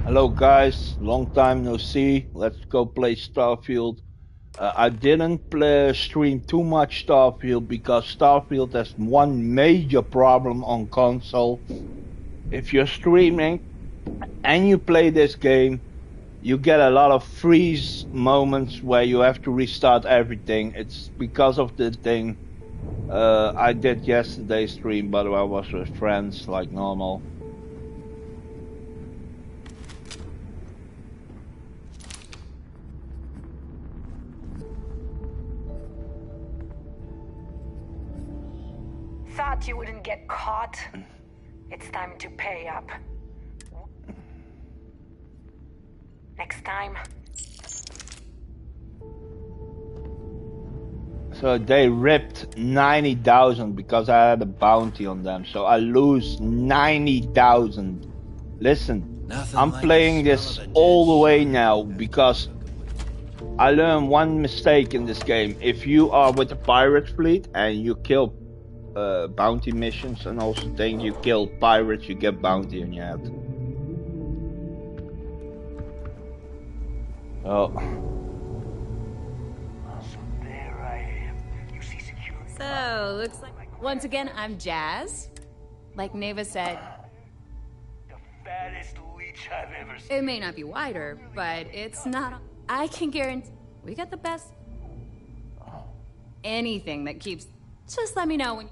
Hello guys, long time no see. Let's go play Starfield. I didn't stream too much Starfield because Starfield has one major problem on console. If you're streaming and you play this game, you get a lot of freeze moments where you have to restart everything. It's because of the thing. I did yesterday's stream, but I was with friends like normal. Thought you wouldn't get caught? It's time to pay up. Next time. So they ripped 90,000 because I had a bounty on them. So I lose 90,000. Listen, I'm playing this all the way now because I learned one mistake in this game. If you are with the pirate fleet and you kill bounty missions and also think you kill pirates, you get bounty on your head. Oh. So, looks like once again I'm Jazz. Like Neva said, the fattest leech I've ever seen. it may not be wider, but it's not. I can guarantee we got the best. Anything that keeps. Just let me know when.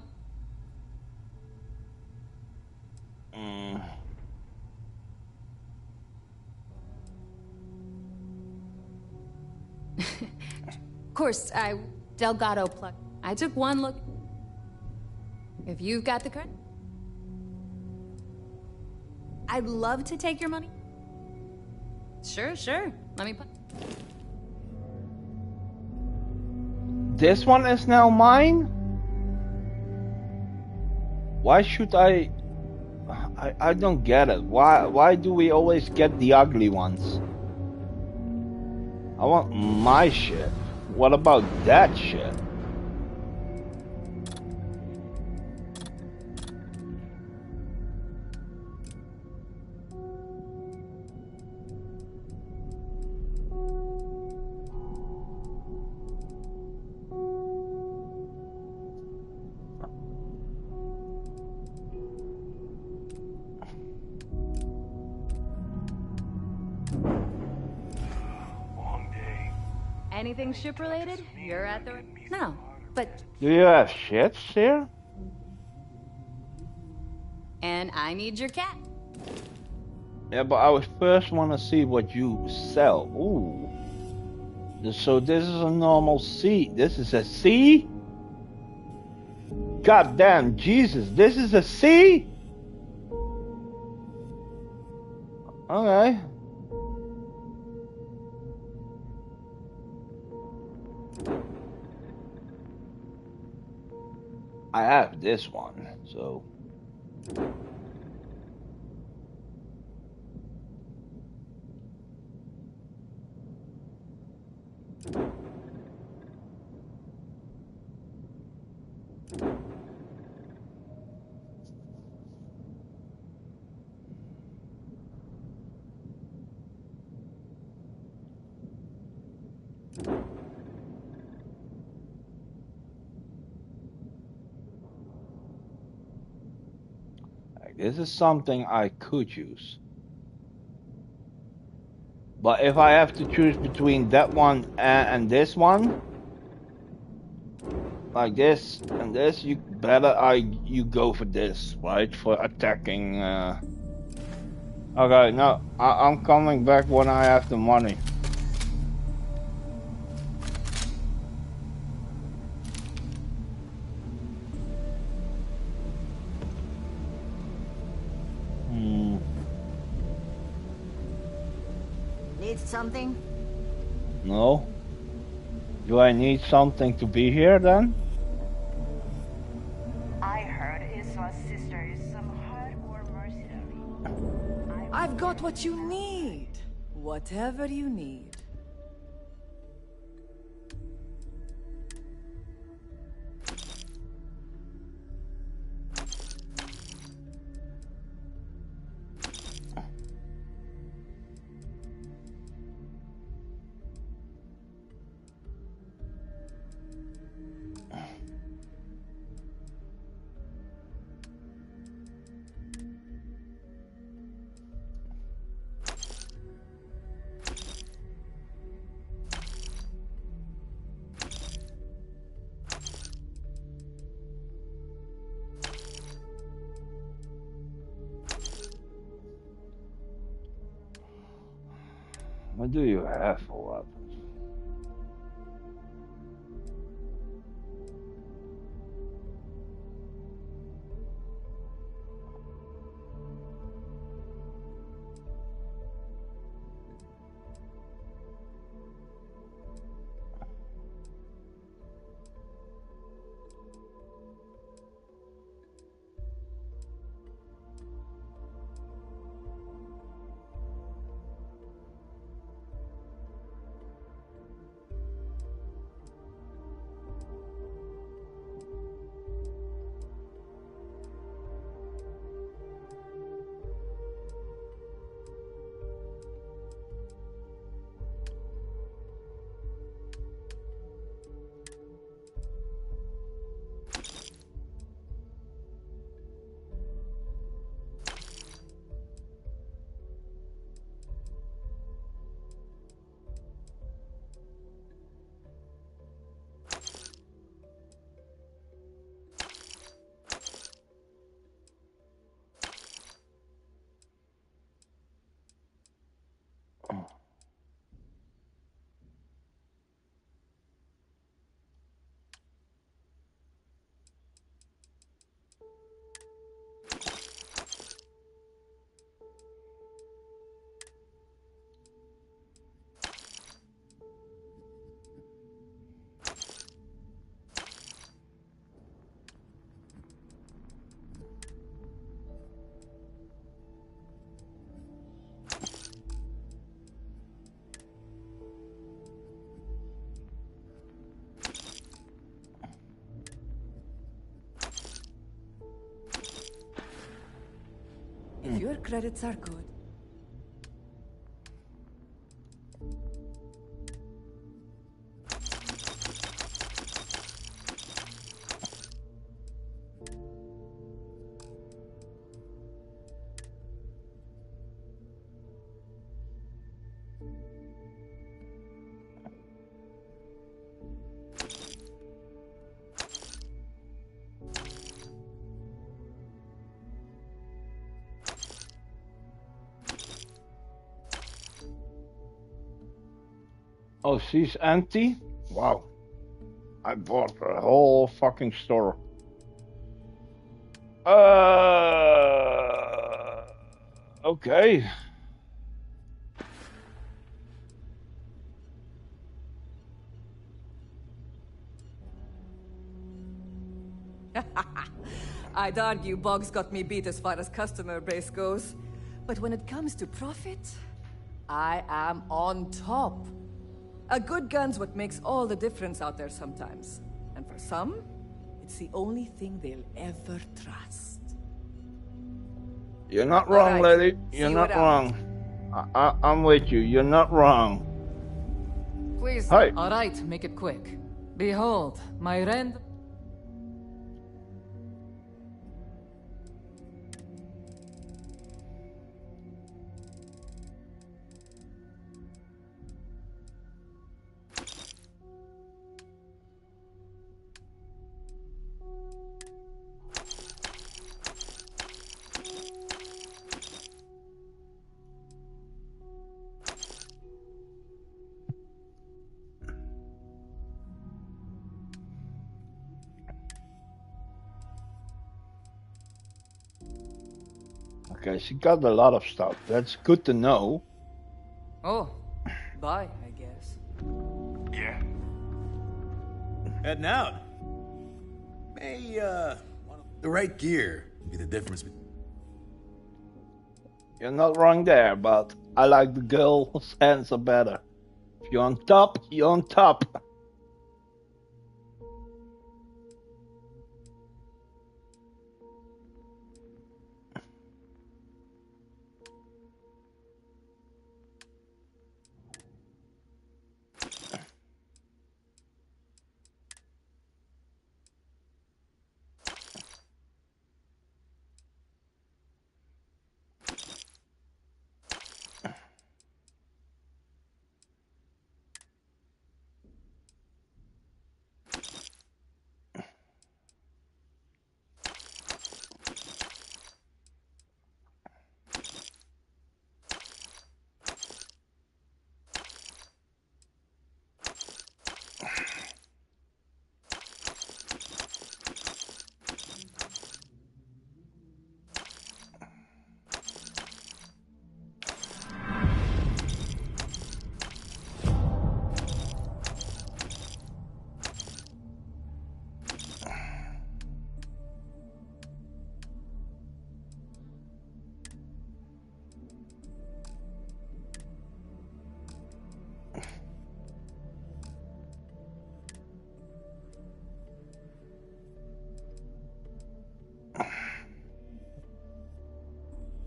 Of course, Delgado plug. I took one look. If you've got the credit, I'd love to take your money. Sure. Let me put. This one is now mine? Why should I don't get it. Why do we always get the ugly ones? I want my shit. What about that shit? Anything ship related? You're at the. No, but. Do you have shits here? And I need your cat. Yeah, but I would first want to see what you sell. Ooh. So this is a normal C. This is a C? God damn, Jesus, this is a C? Okay. I have this one, so. This is something I could use. But if I have to choose between that one and this one, like this and this, you go for this, right? For attacking. Okay, no, I'm coming back when I have the money. Need something? No. Do I need something to be here then? I heard Iswa's sister is some hardcore mercenary. I've got what you need. Whatever you need. What do you have for weapons? If your credits are good. Oh, she's empty? Wow. I bought the whole fucking store. Okay. I'd argue Boggs got me beat as far as customer base goes. But when it comes to profit, I am on top. A good gun's what makes all the difference out there sometimes. And for some, it's the only thing they'll ever trust. You're not wrong, Alright, lady. see You're you not around. wrong. I'm with you. You're not wrong. Please. Hi. All right, make it quick. Behold, my rand. Okay, she got a lot of stuff. That's good to know. Oh, bye, I guess. Yeah. Heading out. May, the right gear be the difference. You're not wrong there, but I like the girl's answer better. If you're on top, you're on top.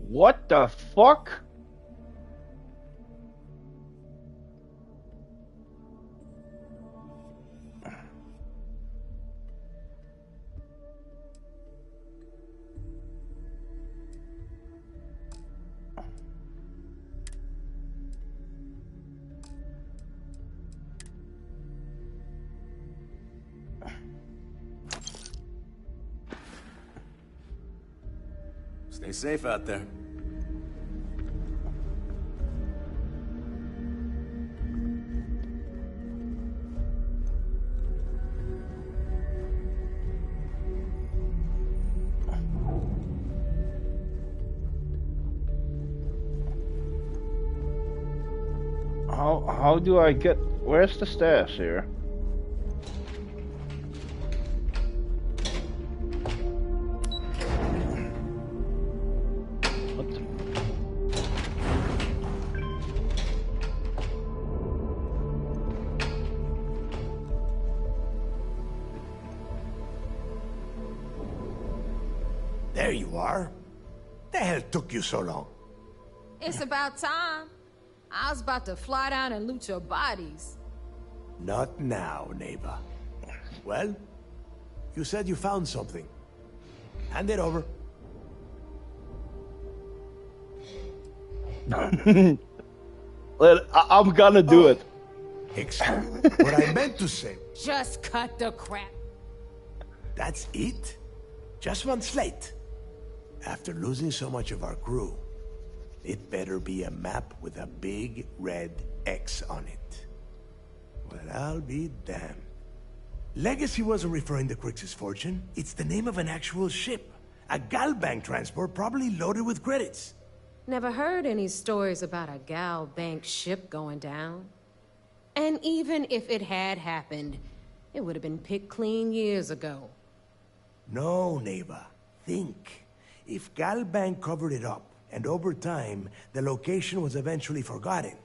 What the fuck? Stay safe out there. How do I get? Where's the stairs here? What the? There you are. The hell took you so long? It's about time. I was about to fly down and loot your bodies. Not now, neighbor. Well, you said you found something. Hand it over. Well, I'm gonna do it. Excellent. What I meant to say, Just cut the crap. that's it? Just one slate. After losing so much of our crew, it better be a map with a big red X on it. Well, I'll be damned. Legacy wasn't referring to Crix's fortune. It's the name of an actual ship. A Galbank transport, probably loaded with credits. Never heard any stories about a Gal Bank ship going down. And even if it had happened, it would have been picked clean years ago. No, neighbor. Think. If Galbank covered it up, and over time, the location was eventually forgotten,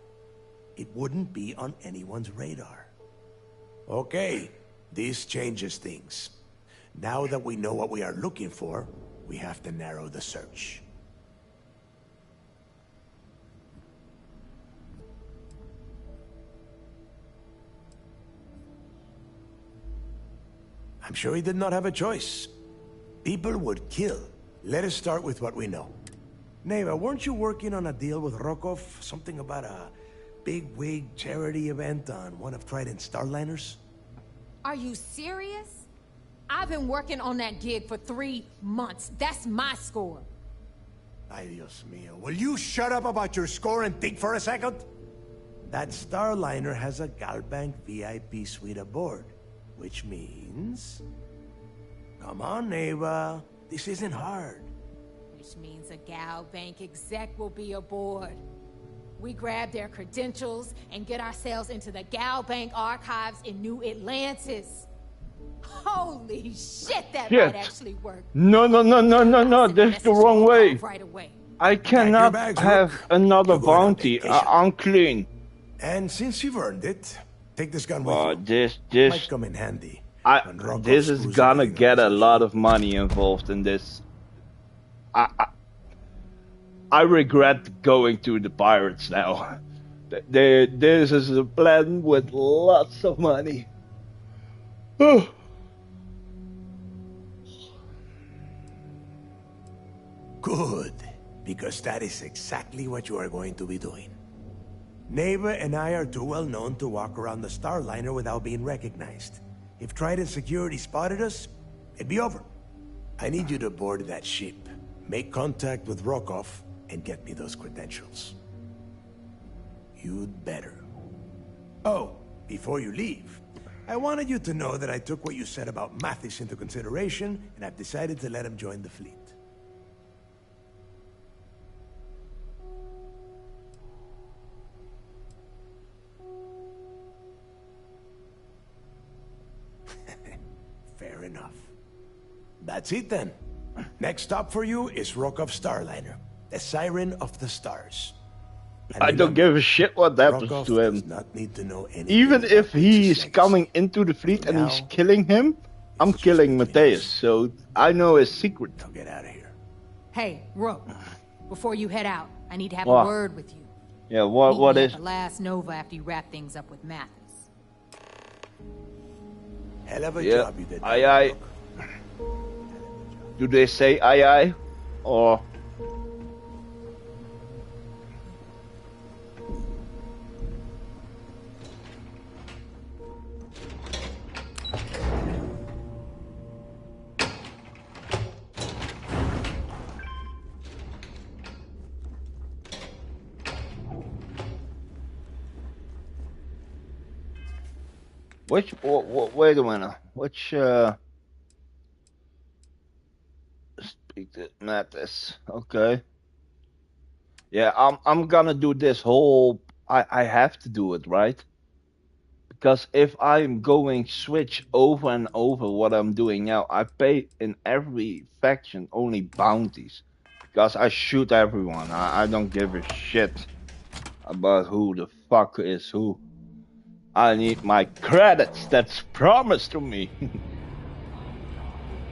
it wouldn't be on anyone's radar. Okay, this changes things. Now that we know what we are looking for, we have to narrow the search. I'm sure he did not have a choice. People would kill. Let us start with what we know. Neighbor, weren't you working on a deal with Rokov? Something about a big-wig charity event on one of Trident's Starliners? Are you serious? I've been working on that gig for 3 months. That's my score. Ay, Dios mío. Will you shut up about your score and think for a second? That Starliner has a Galbank VIP suite aboard, which means... Come on, neighbor. This isn't hard. Which means a Gal Bank exec will be aboard. We grab their credentials and get ourselves into the Gal Bank archives in New Atlantis. Holy shit, that might actually work. No, this is the wrong way. Right away. I cannot have another bounty. I'm clean. And since you've earned it, take this gun with you. This Might come in handy. This is gonna get a lot of money involved in this. I regret going to the pirates now. This is a plan with lots of money. Good, because that is exactly what you are going to be doing. Neighbor and I are too well known to walk around the Starliner without being recognized. If Trident security spotted us, it'd be over. I need you to board that ship, make contact with Rokov, and get me those credentials. You'd better. Oh, before you leave, I wanted you to know that I took what you said about Mathis into consideration, and I've decided to let him join the fleet. Fair enough. That's it then. Next stop for you is Rokov Starliner, the Siren of the Stars. And I don't give a shit what happens Rokov to him. does not need to know anything Even if about he Crix's is legacy. coming into the fleet and he's killing him, I'm just killing between Mateus, us. so I know his secret. Now get out of here. Hey, Rook. Before you head out, I need to have What? a word with you. Yeah, what Meet me is... at the last Nova after you wrap things up with Mathis. Hell of a Yeah, job you did. aye. Do they say aye? Or... wait a minute. Which, speak to Mathis. Okay. Yeah, I'm gonna do this whole... I have to do it, right? Because if I'm going switch over and over what I'm doing now, I pay in every faction only bounties. Because I shoot everyone. I don't give a shit about who the fuck is who. I need my credits that's promised to me.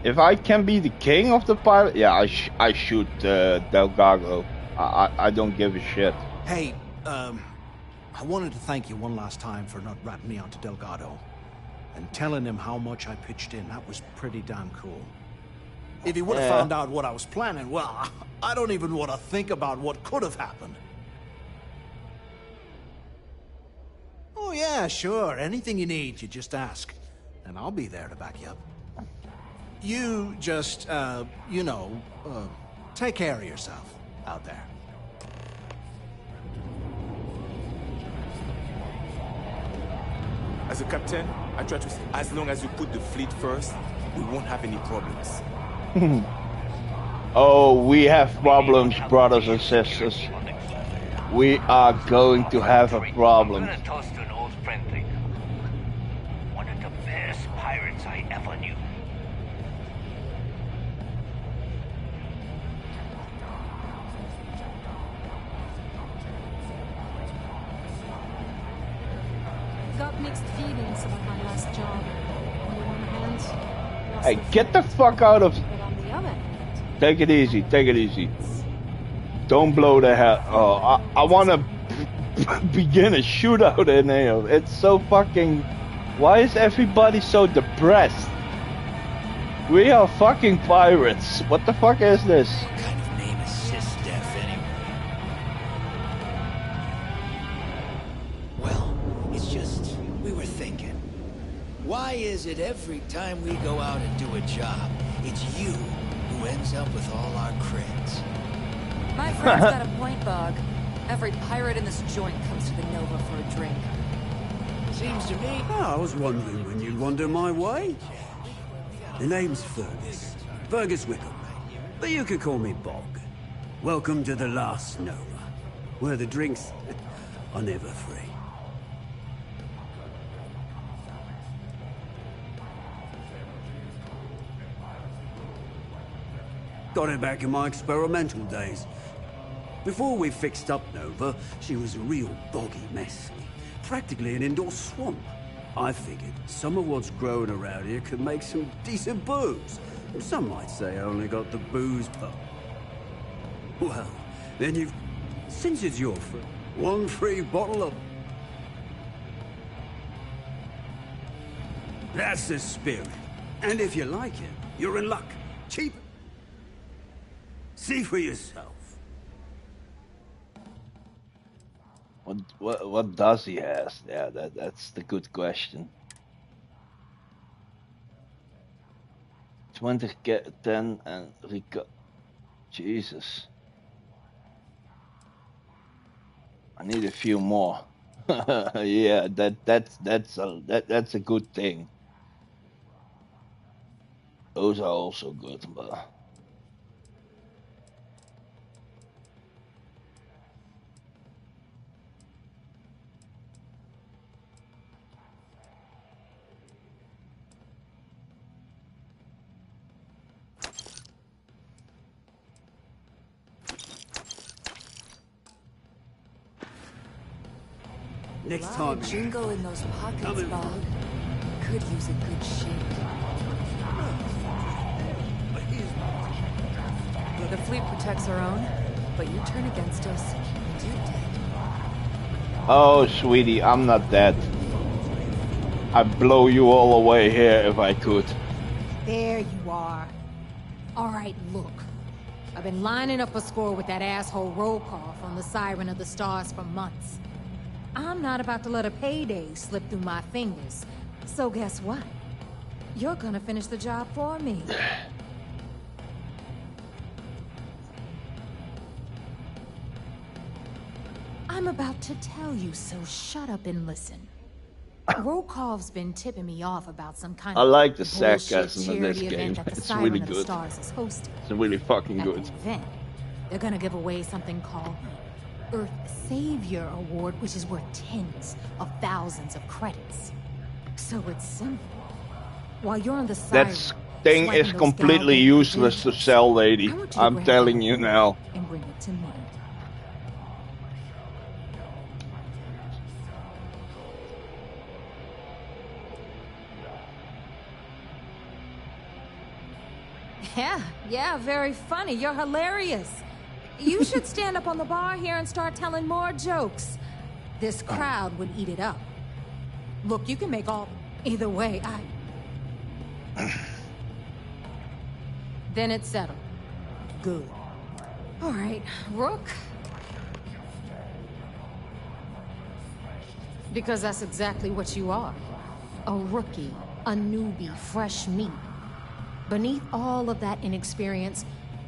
If I can be the king of the pirate, yeah, I shoot Delgado. I don't give a shit. Hey, I wanted to thank you one last time for not ratting me onto Delgado. And telling him how much I pitched in. That was pretty damn cool. If he would have found out what I was planning, well, I don't even want to think about what could have happened. Oh yeah, sure. Anything you need, you just ask. And I'll be there to back you up. You just, take care of yourself out there. As a captain, I try to say, as long as you put the fleet first, we won't have any problems. Oh, we have problems, brothers and sisters. We are going to have a problem. I'm gonna toast to an old friend thing. One of the best pirates I ever knew. Got mixed feelings about my last job. On the one hand, lost Hey, the get the fleet, fuck out of... but on the other hand, Take it easy, take it easy. Don't blow the hell... Oh, I wanna begin a shootout in here. It's so fucking... Why is everybody so depressed? We are fucking pirates. What the fuck is this? What kind of name is Sys-Def anyway? Well, it's just, we were thinking. Why is it every time we go out and do a job, it's you who ends up with all our creds? My friend's got a point, Bog. Every pirate in this joint comes to the Nova for a drink. Seems to me... Oh, I was wondering when you'd wander my way. The name's Fergus. Fergus Wickham. But you could call me Bog. Welcome to the last Nova, where the drinks are never free. Got it back in my experimental days. Before we fixed up Nova, she was a real boggy mess. Practically an indoor swamp. I figured some of what's growing around here could make some decent booze. Some might say I only got the booze part. Well, then you've... Since it's your free, one free bottle of... That's the spirit. And if you like it, you're in luck. Cheap. See for yourself. What does he have? Yeah, that's the good question. 20 get 10 and Rico. Jesus. I need a few more. Yeah, that's a good thing. Those are also good, but Next time. Jingle in those pockets, Bog. Could use a good shake. The fleet protects our own. But you turn against us, and you're dead. Oh, sweetie, I'm not dead. I'd blow you all away here if I could. There you are. All right, look. I've been lining up a score with that asshole Rokoff on the Siren of the Stars for months. I'm not about to let a payday slip through my fingers. So guess what? You're gonna finish the job for me. I'm about to tell you, so shut up and listen. Rokov's been tipping me off about some kind I of like the bullshit sarcasm in this charity game. event that the It's Siren really of the good. Stars is hosting. It's really fucking At good. the event, they're gonna give away something called the Earth Savior Award, which is worth tens of thousands of credits. So it's simple. While you're on the Siren, That thing swiping is those completely Galbank useless to credentials, sell, lady. I want you to I'm grab telling that you now. and bring it to me. Yeah, very funny. You're hilarious. You should stand up on the bar here and start telling more jokes. This crowd would eat it up. Look, you can make all... Either way, Then it's settled. Good. All right, Rook. Because that's exactly what you are. A rookie, a newbie, fresh meat. Beneath all of that inexperience,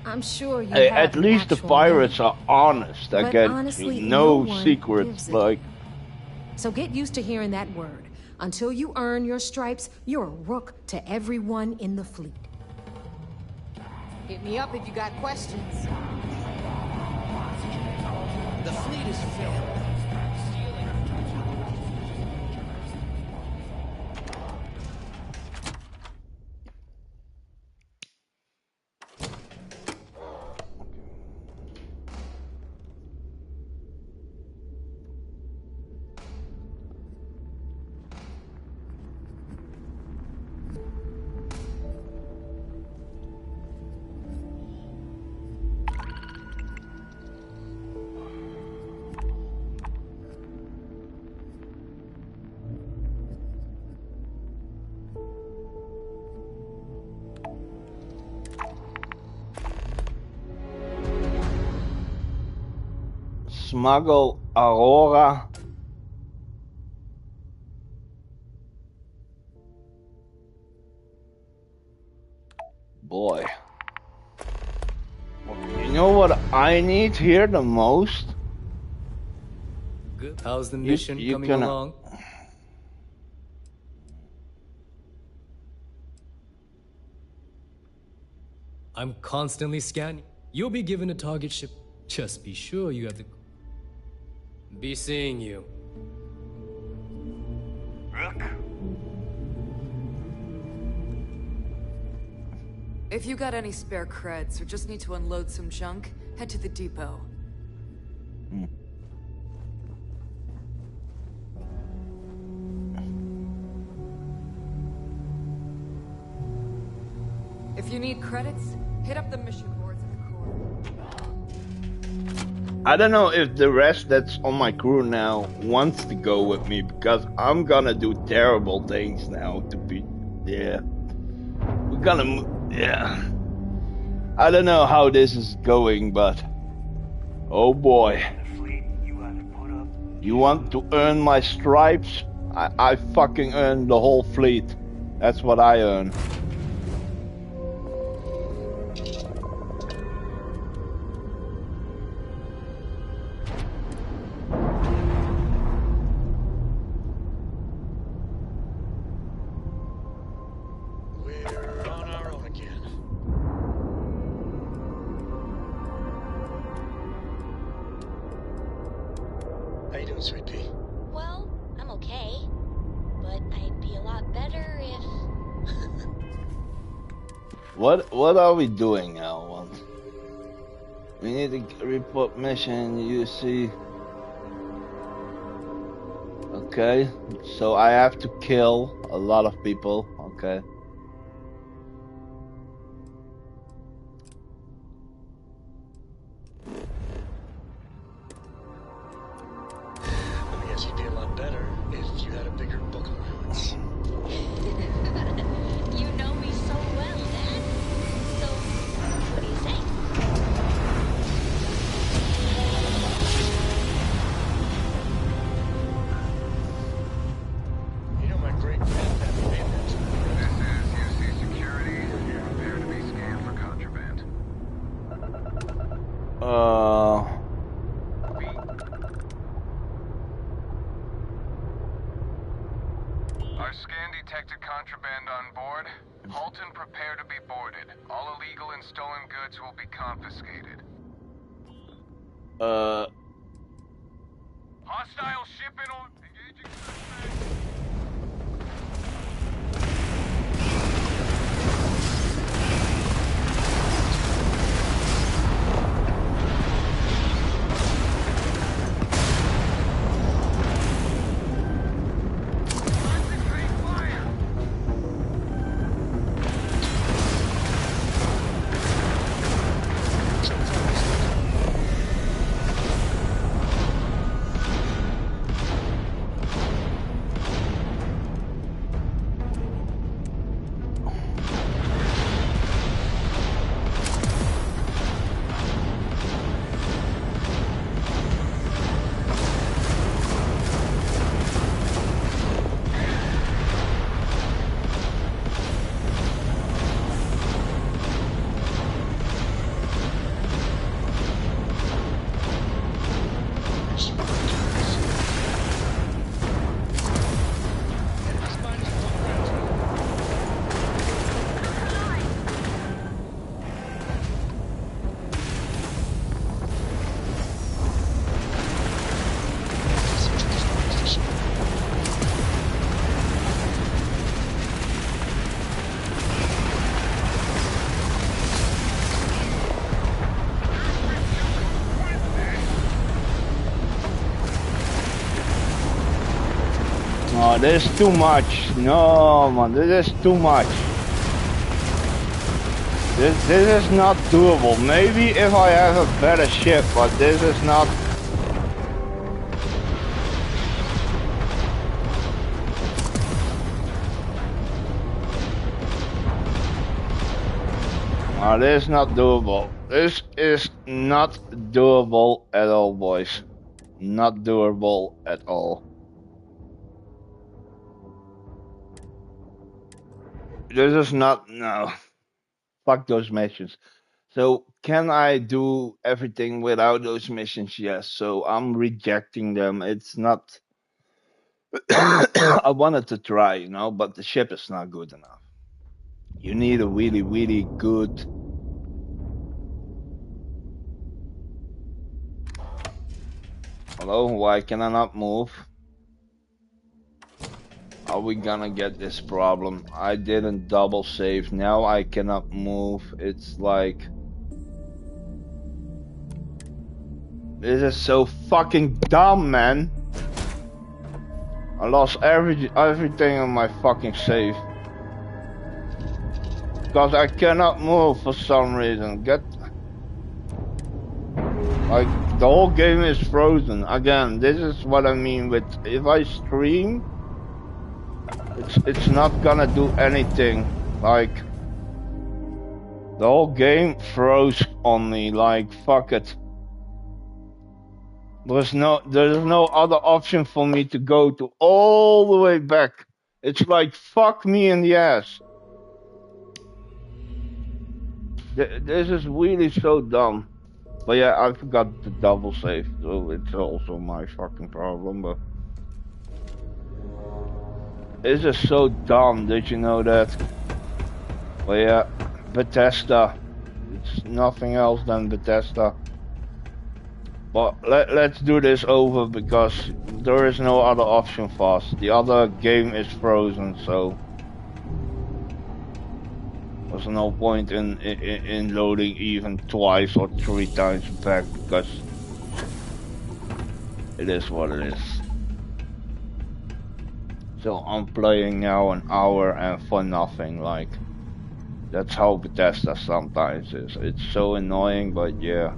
I'm sure you have At least the natural pirates talent. are honest. But Again, honestly, no no one secrets. gives it. Like, So get used to hearing that word. Until you earn your stripes, you're a rook to everyone in the fleet. Hit me up if you got questions. The fleet is family. smuggle Aurora. Boy. You know what I need here the most? Good. How's the mission coming gonna... along? I'm constantly scanning. You'll be given a target ship. Just be sure you have the... Be seeing you. Rook? If you got any spare creds or just need to unload some junk, head to the depot. If you need credits, hit up the mission boards in the core. I don't know if the rest that's on my crew now wants to go with me, because I'm gonna do terrible things now to be... Yeah. We're gonna... Yeah. I don't know how this is going, but... Oh boy. You want to earn my stripes? I fucking earn the whole fleet. That's what I earn. What are we doing now? We need to report mission, you see. Okay, so I have to kill a lot of people, okay. Our scan detected contraband on board. Halt and prepare to be boarded. All illegal and stolen goods will be confiscated. Hostile ship in on engaging suspect. Oh, this is too much. No, man, this is too much. This is not doable. Maybe if I have a better ship, but this is not. Oh, this is not doable. This is not doable at all, boys. Not doable at all. This is not, no. Fuck those missions. So can I do everything without those missions? Yes. So I'm rejecting them. It's not. I wanted to try, you know, but the ship is not good enough. You need a really, really good. Hello, why can I not move? Are we gonna get this problem? I didn't double save. Now I cannot move. It's like. This is so fucking dumb, man. I lost everything on my fucking save. Because I cannot move for some reason. Like, the whole game is frozen. Again, this is what I mean with, if I stream, it's not gonna do anything. Like, the whole game froze on me. Like, fuck it. There's no other option for me to go to all the way back. It's like, fuck me in the ass. This is really so dumb. But yeah, I forgot the double save, so it's also my fucking problem, but... This is so dumb, did you know that? But yeah, Bethesda. It's nothing else than Bethesda. But let's do this over, because there is no other option for us. The other game is frozen, so... There's no point in loading even twice or 3 times back, because it is what it is. So I'm playing now an hour and for nothing, like, that's how Bethesda sometimes is. It's so annoying, but yeah.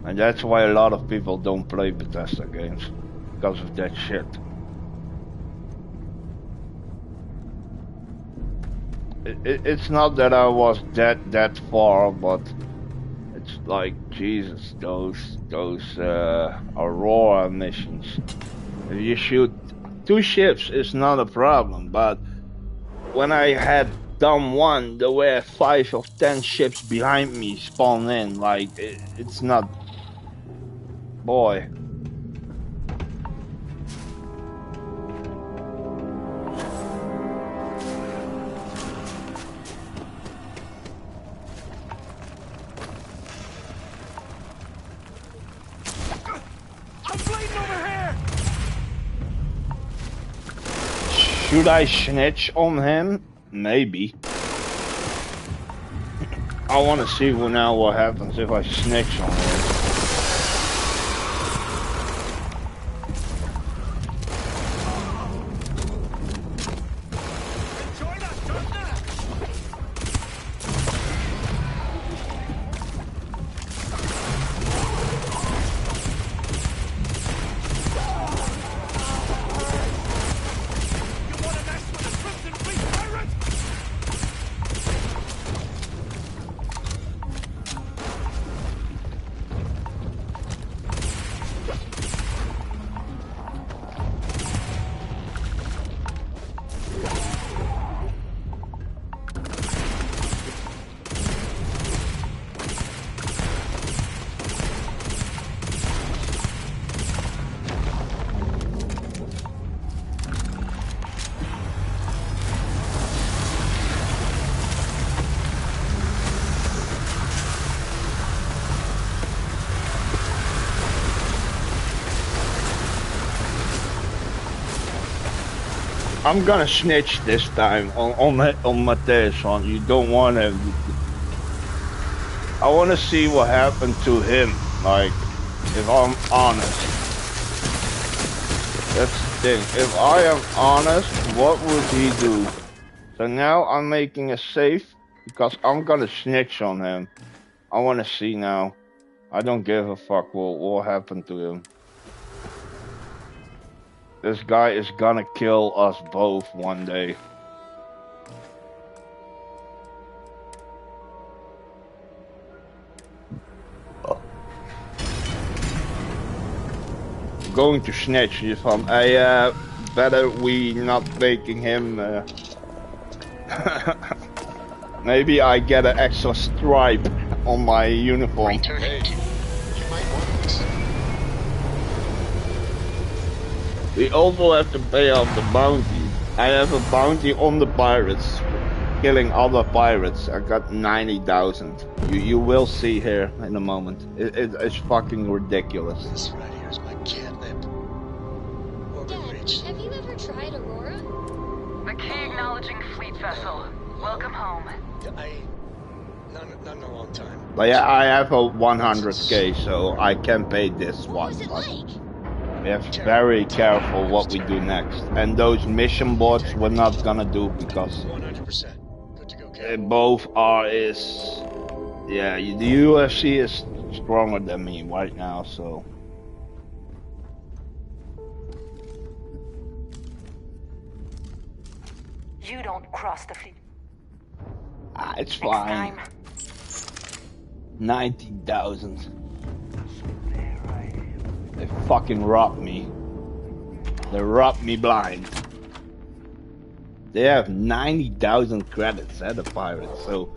And that's why a lot of people don't play Bethesda games, because of that shit. It's not that I was that far, but it's like, Jesus, those Aurora missions. If you shoot 2 ships, it's not a problem, but when I had dumb one, the way 5 or 10 ships behind me spawn in, like, it's not... Boy. I'm bleeding over here! Should I snitch on him? Maybe. I want to see now what happens if I snitch on him. I'm gonna snitch this time on Mateus one. You don't want to. I want to see what happened to him. Like, if I'm honest. That's the thing. If I am honest, what would he do? So now I'm making a safe because I'm gonna snitch on him. I want to see now. I don't give a fuck what happened to him. This guy is gonna kill us both one day. Going to snitch if I'm better we not making him maybe I get an extra stripe on my uniform. We also have to pay off the bounty. I have a bounty on the pirates, killing other pirates. I got 90,000. You will see here in a moment. It's fucking ridiculous. This right here is my catnip. Dad, have you ever tried Aurora? McKee acknowledging fleet vessel. Welcome home. Not in a long time. But yeah, I have a 100k, so I can pay this one. What was it like? We have to be very careful what we do next. And those mission boards we're not gonna do because 100%. Good to go, they both are yeah, the UFC is stronger than me right now, so. You don't cross the fleet. It's fine. 90,000. They fucking robbed me. They robbed me blind. They have 90,000 credits at the pirates, so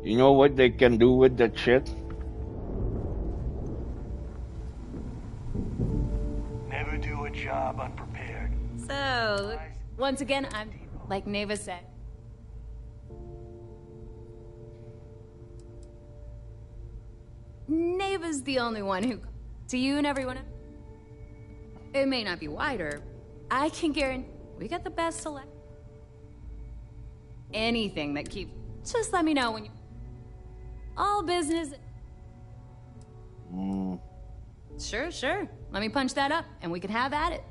you know what they can do with that shit? Never do a job unprepared. So, once again, I'm like Neva said. Neva's the only one who, to you and everyone, it may not be wider. I can guarantee we got the best select. Anything that keeps, just let me know when you. All business. Sure. Let me punch that up, and we can have at it.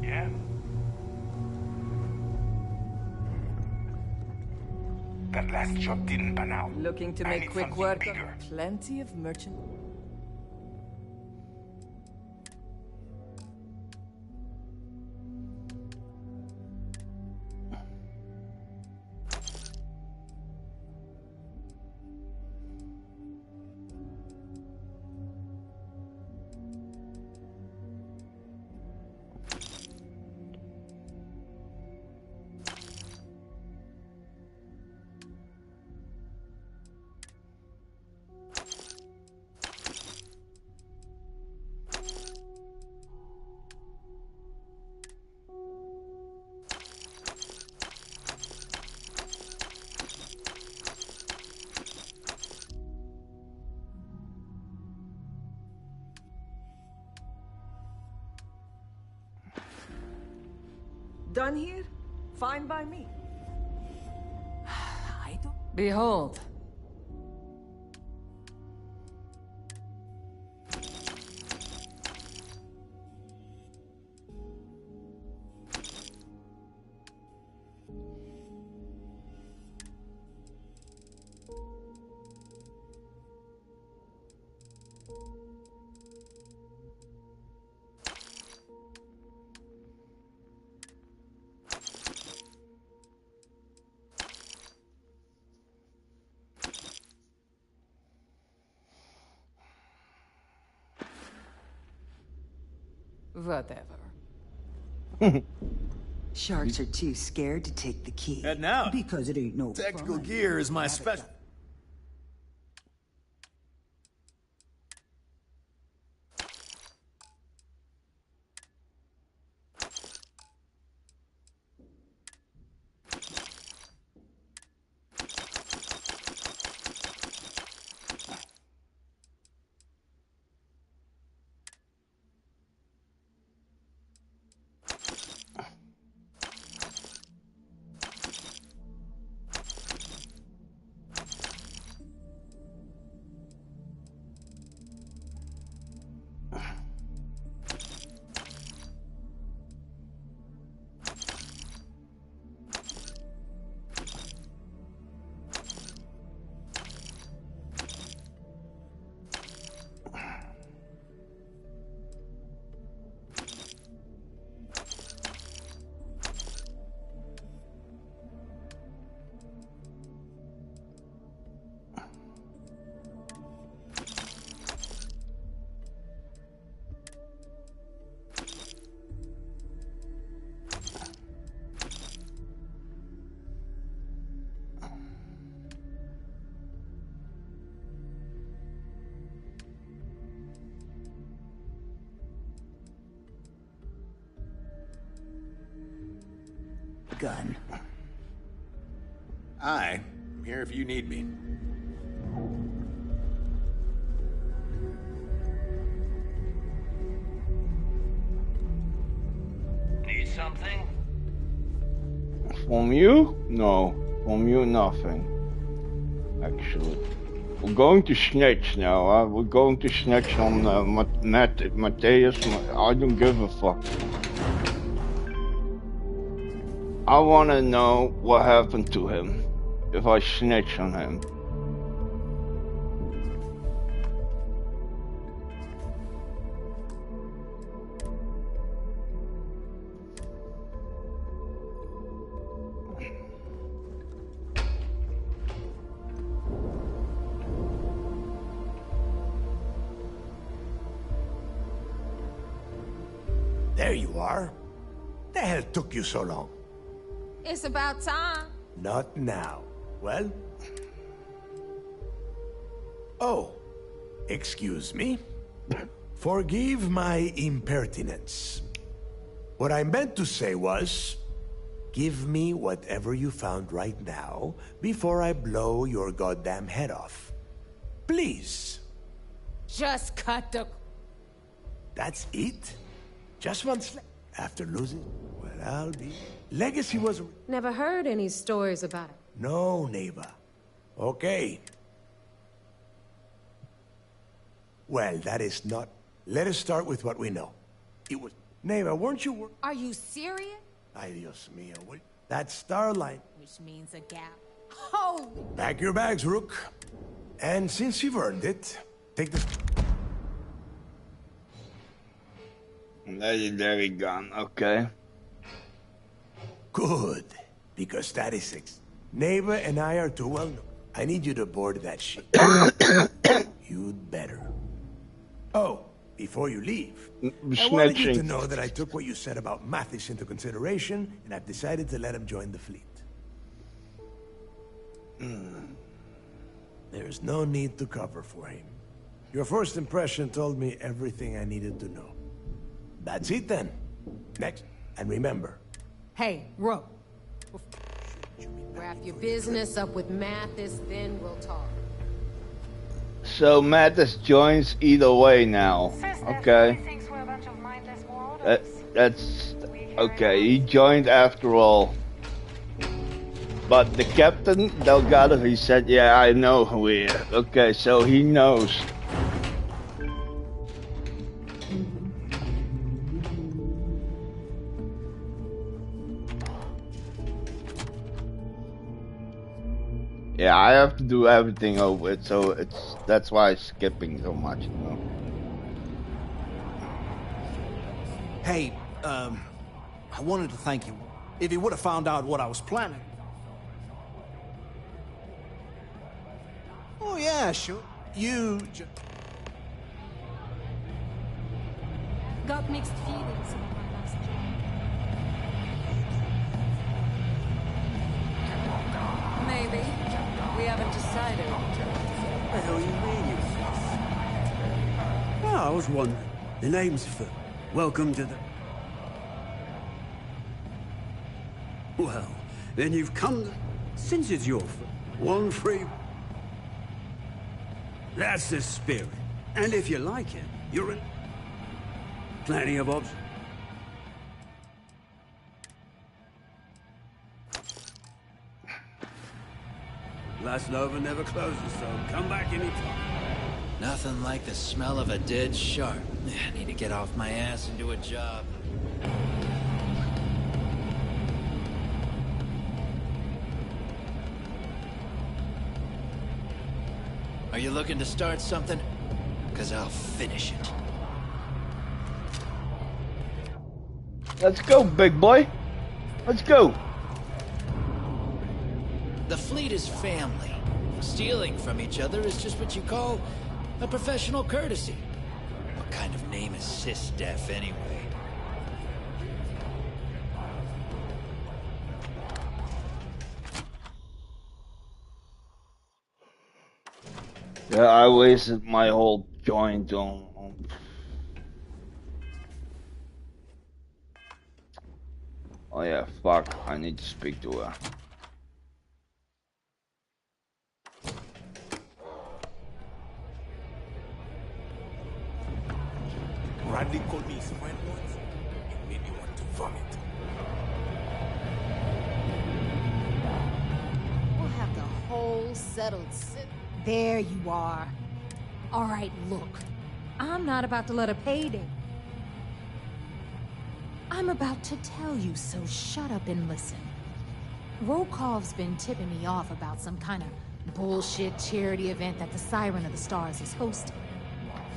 Yeah? That last job didn't pan out. Looking to I make need quick something work bigger. of plenty of merchant. Done here? Fine by me. I don't... Behold. Whatever. Sharks are too scared to take the key. And now, because it ain't no technical fun. gear is my special. Gun. I'm here if you need me. Need something? From you? No. From you, nothing. Actually. We're going to snitch now. We're going to snitch on Matthias. I don't give a fuck. I want to know what happened to him if I snitch on him. There you are. The hell took you so long? It's about time. Not now. Well? Oh, excuse me. Forgive my impertinence. What I meant to say was, give me whatever you found right now before I blow your goddamn head off. Please. Just cut the... That's it? Just one slap after losing? Well, I'll be... Legacy was... Never heard any stories about it. No, Neva. Okay. Well, that is not... Let us start with what we know. It was... Neva, weren't you... Are you serious? Ay, Dios mío. That's Starlight. Which means a gap. Holy... Pack your bags, Rook. And since you've earned it, take this... Legendary gun, okay. Good, because that is six. Neva and I are too well known. I need you to board that ship. You'd better. Oh, before you leave, I wanted you to know that I took what you said about Mathis into consideration, and I've decided to let him join the fleet. There's no need to cover for him. Your first impression told me everything I needed to know. That's it then. Next, and remember. Hey, Rook. Wrap your business up with Mathis, then we'll talk. So Mathis joins either way now. Okay. That's okay. He joined after all. But the captain, Delgado, he said, yeah, I know who he is. Okay, so he knows. Yeah, I have to do everything over it, so that's why I'm skipping so much, you know. Hey, I wanted to thank you. If you would have found out what I was planning. Oh, yeah, sure. Got mixed feelings about my last job. Maybe. We haven't decided. What the hell you mean, you Oh, I was wondering. The name's Phil. Welcome to the... Well, then you've come to... Since it's your one free... That's the spirit. And if you like it, you're in... Plenty of options. Last Nova never closes, so come back anytime. Nothing like the smell of a dead shark. I need to get off my ass and do a job. Are you looking to start something? 'Cause I'll finish it. Let's go, big boy. Let's go. The fleet is family. Stealing from each other is just what you call a professional courtesy. What kind of name is Sys-Def anyway? Yeah, I wasted my whole joint on... Oh yeah, fuck. I need to speak to her. Bradley called me his friend once. It made me want to vomit. We'll have the whole settled. There you are. All right, look. I'm not about to let a payday. I'm about to tell you, so shut up and listen. Rokov's been tipping me off about some kind of bullshit charity event that the Siren of the Stars is hosting.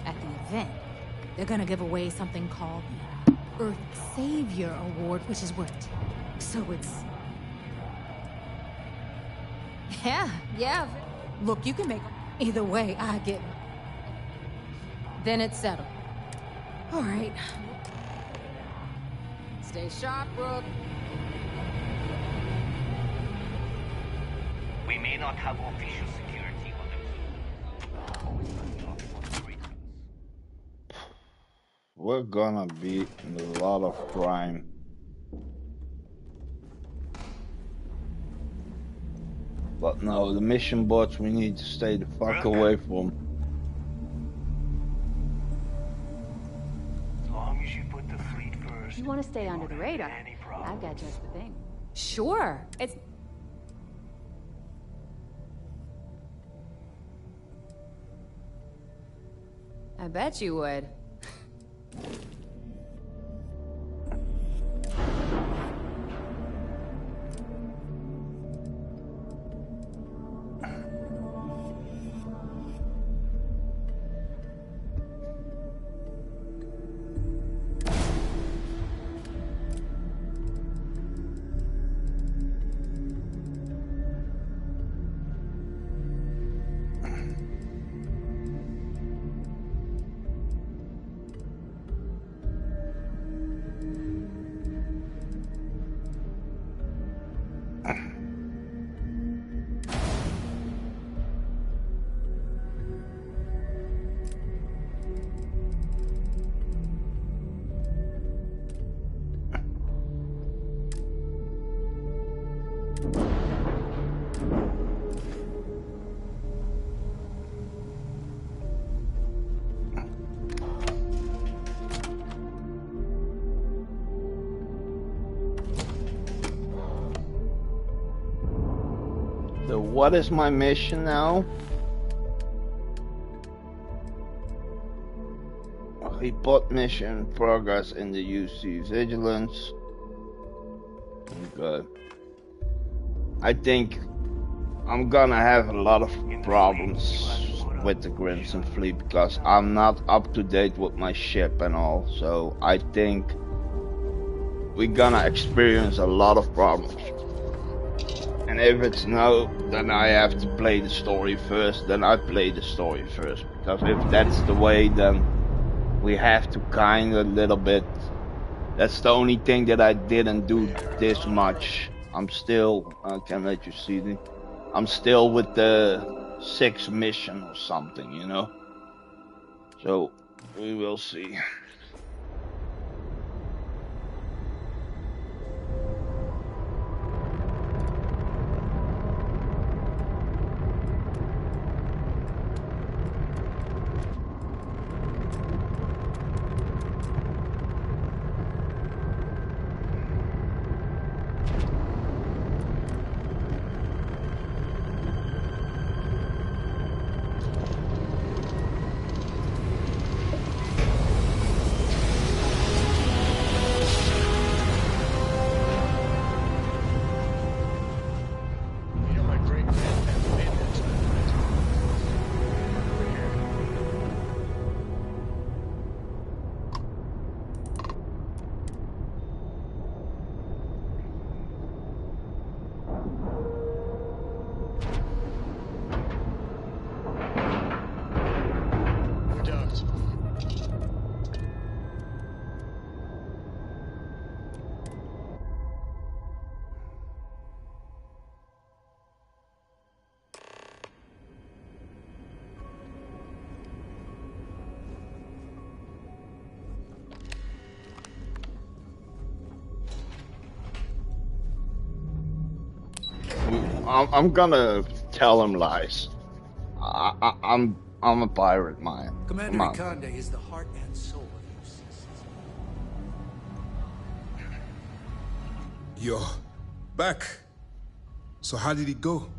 At the event, they're gonna give away something called the Earth Savior Award, which is worth. So it's... Yeah. Look, you can make... Either way, I get... Then it's settled. All right. Stay sharp, Brooke. We may not have official security on them. We're gonna be in a lot of crime. But no, the mission bots we need to stay the fuck away from. As long as you put the fleet first. You want to stay under the radar? I've got just the thing. Sure. It's... I bet you would. So what is my mission now? Report mission progress in the UC Vigilance. Okay. I think I'm gonna have a lot of problems with the Crimson Fleet because I'm not up to date with my ship and all. So I think we're gonna experience a lot of problems. And if it's no, then I have to play the story first. Then I play the story first. Because if that's the way, then we have to kind of little bit. That's the only thing that I didn't do this much. I'm still, I can let you see me. I'm still with the 6th mission or something, you know. So we will see. I'm gonna tell him lies. I'm a pirate, man. Commander Ikande is the heart and soul of UCC. You're back. So how did it go?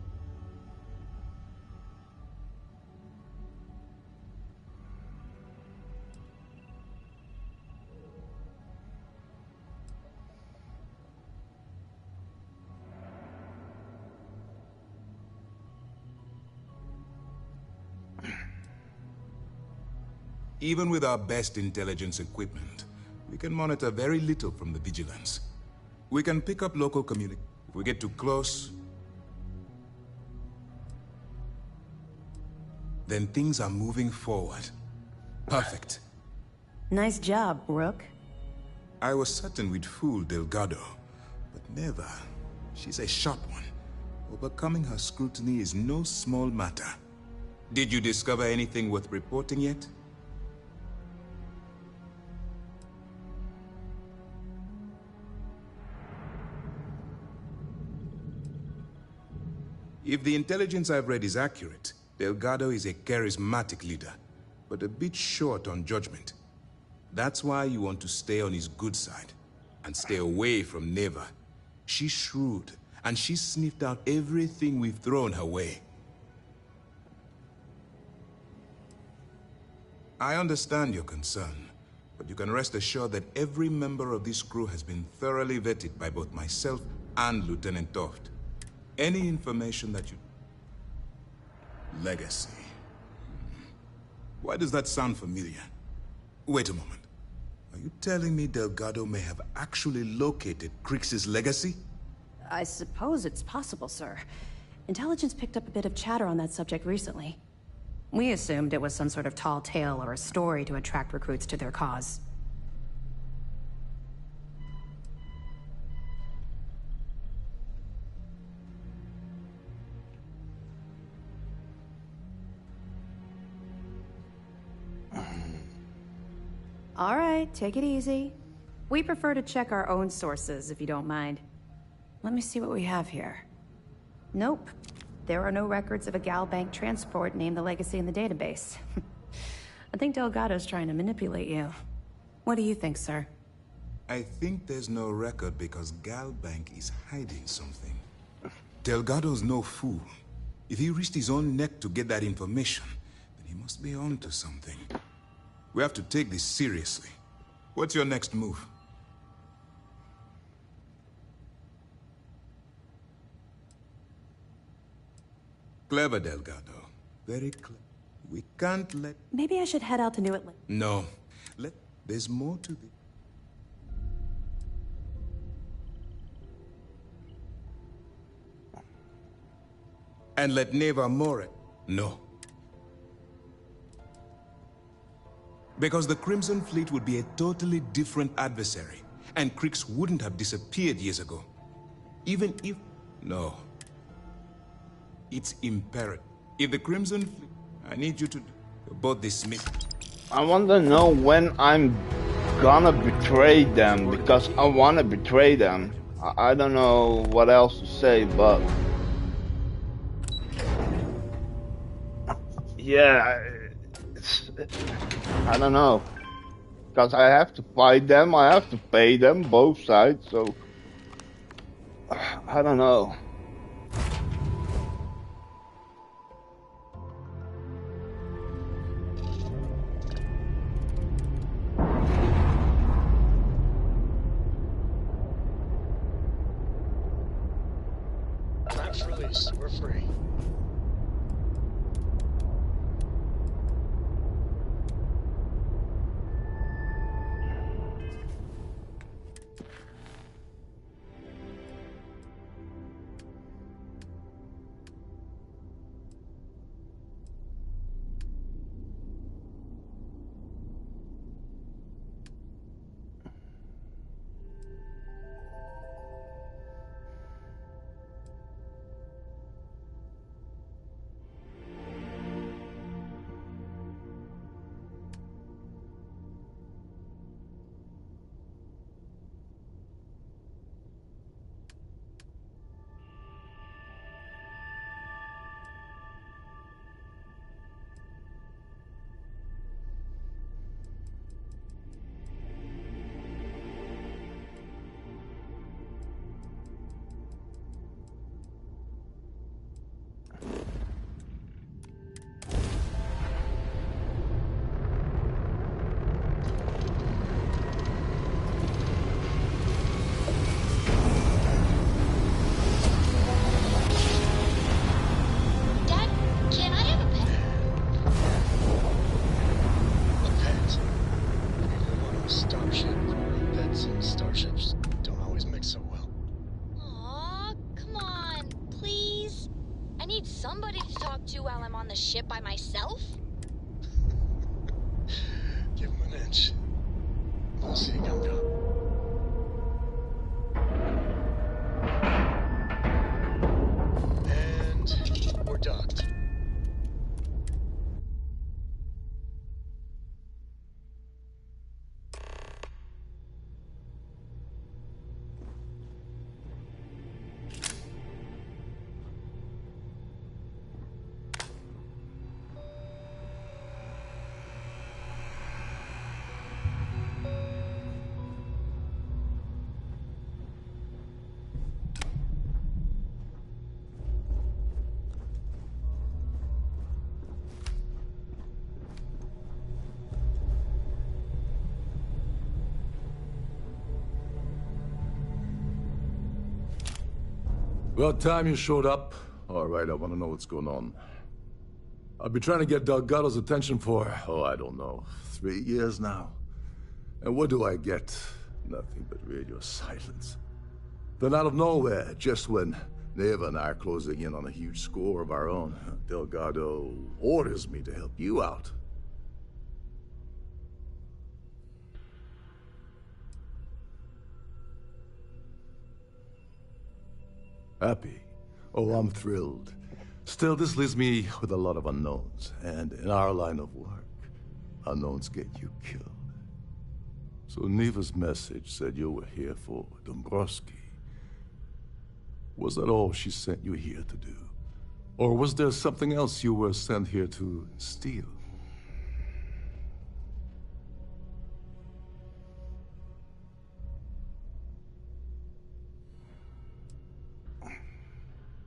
Even with our best intelligence equipment, we can monitor very little from the vigilance. We can pick up local communication. If we get too close, then things are moving forward. Perfect. Nice job, Rook. I was certain we'd fool Delgado, but never. She's a sharp one. Overcoming her scrutiny is no small matter. Did you discover anything worth reporting yet? If the intelligence I've read is accurate, Delgado is a charismatic leader, but a bit short on judgment. That's why you want to stay on his good side, and stay away from Neva. She's shrewd, and she's sniffed out everything we've thrown her way. I understand your concern, but you can rest assured that every member of this crew has been thoroughly vetted by both myself and Lieutenant Toft. Any information that you... Legacy. Why does that sound familiar? Wait a moment. Are you telling me Delgado may have actually located Crix's legacy? I suppose it's possible, sir. Intelligence picked up a bit of chatter on that subject recently. We assumed it was some sort of tall tale or a story to attract recruits to their cause. All right, take it easy. We prefer to check our own sources, if you don't mind. Let me see what we have here. Nope. There are no records of a Gal Bank transport named the Legacy in the database. I think Delgado's trying to manipulate you. What do you think, sir? I think there's no record because Gal Bank is hiding something. Delgado's no fool. If he risked his own neck to get that information, then he must be onto something. We have to take this seriously. What's your next move? Clever, Delgado. Very clever. We can't let... Maybe I should head out to New Atlanta. No. There's more to this. And let Neva More... No. Because the Crimson Fleet would be a totally different adversary, and Kriegs wouldn't have disappeared years ago. Even if... No. It's imperative. If the Crimson Fleet... I need you to... You're both dismissed. I want to know when I'm gonna betray them, because I want to betray them. I don't know what else to say, but... Yeah, I don't know. Because I have to fight them, I have to pay them, both sides, so... I don't know. Max release, we're free. Ship by myself? Give him an inch. We'll see you come down. And we're docked. About time you showed up. All right, I want to know what's going on. I've been trying to get Delgado's attention for, I don't know, 3 years now. And what do I get? Nothing but radio silence. Then out of nowhere, just when Neva and I are closing in on a huge score of our own, Delgado orders me to help you out. Happy? Oh, I'm thrilled. Still, this leaves me with a lot of unknowns, and in our line of work, unknowns get you killed. So Neva's message said you were here for Dombrowski. Was that all she sent you here to do? Or was there something else you were sent here to steal?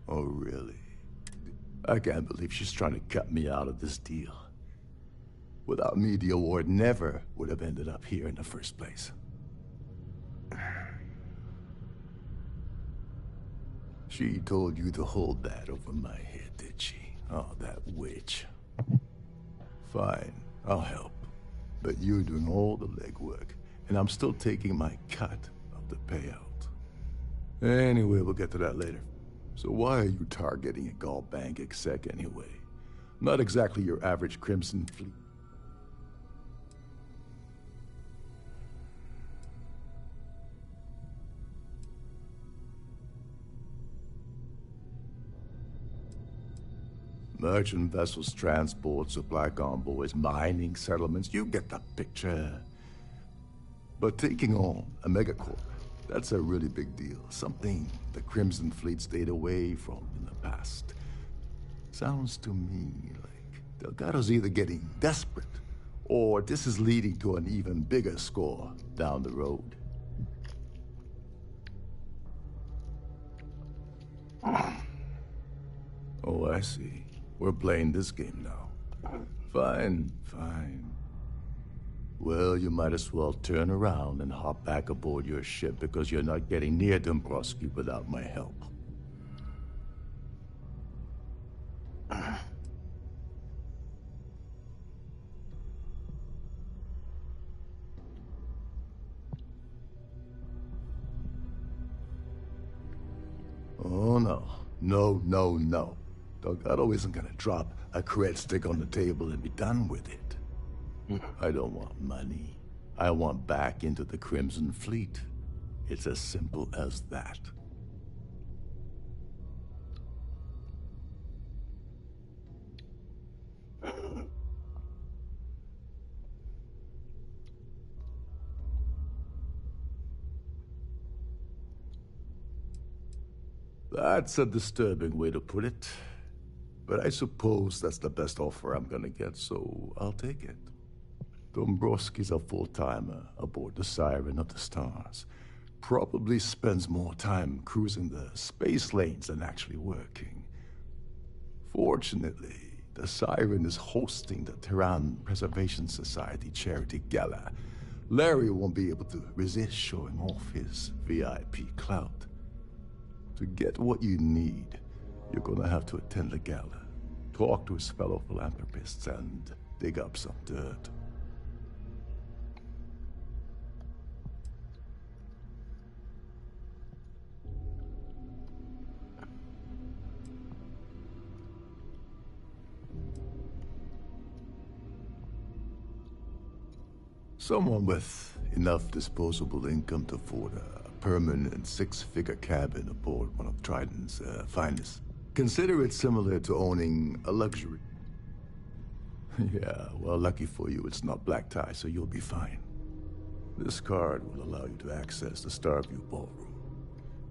Oh, really? I can't believe she's trying to cut me out of this deal. Without me, the award never would have ended up here in the first place. She told you to hold that over my head, did she? Oh, that witch. Fine, I'll help. But you're doing all the legwork, and I'm still taking my cut of the payout. Anyway, we'll get to that later. So why are you targeting a Gall Bank exec anyway? Not exactly your average Crimson Fleet. Merchant vessels, transport, supply convoys, mining settlements, you get the picture. But taking on a megacorp, that's a really big deal. Something the Crimson Fleet stayed away from in the past. Sounds to me like Delgado's either getting desperate, or this is leading to an even bigger score down the road. Oh, I see. We're playing this game now. Fine, fine. Well, you might as well turn around and hop back aboard your ship because you're not getting near Dombrowski without my help. Oh, no. No, no, no. Delgado isn't gonna drop a cred stick on the table and be done with it. I don't want money. I want back into the Crimson Fleet. It's as simple as that. That's a disturbing way to put it. But I suppose that's the best offer I'm gonna get, so I'll take it. Dombrowski's a full-timer aboard the Siren of the Stars. Probably spends more time cruising the space lanes than actually working. Fortunately, the Siren is hosting the Tehran Preservation Society charity gala. Larry won't be able to resist showing off his VIP clout. To get what you need, you're gonna have to attend the gala, talk to his fellow philanthropists, and dig up some dirt. Someone with enough disposable income to afford a permanent six-figure cabin aboard one of Trident's finest. Consider it similar to owning a luxury. Yeah, well, lucky for you, it's not black tie, so you'll be fine. This card will allow you to access the Starfield ballroom.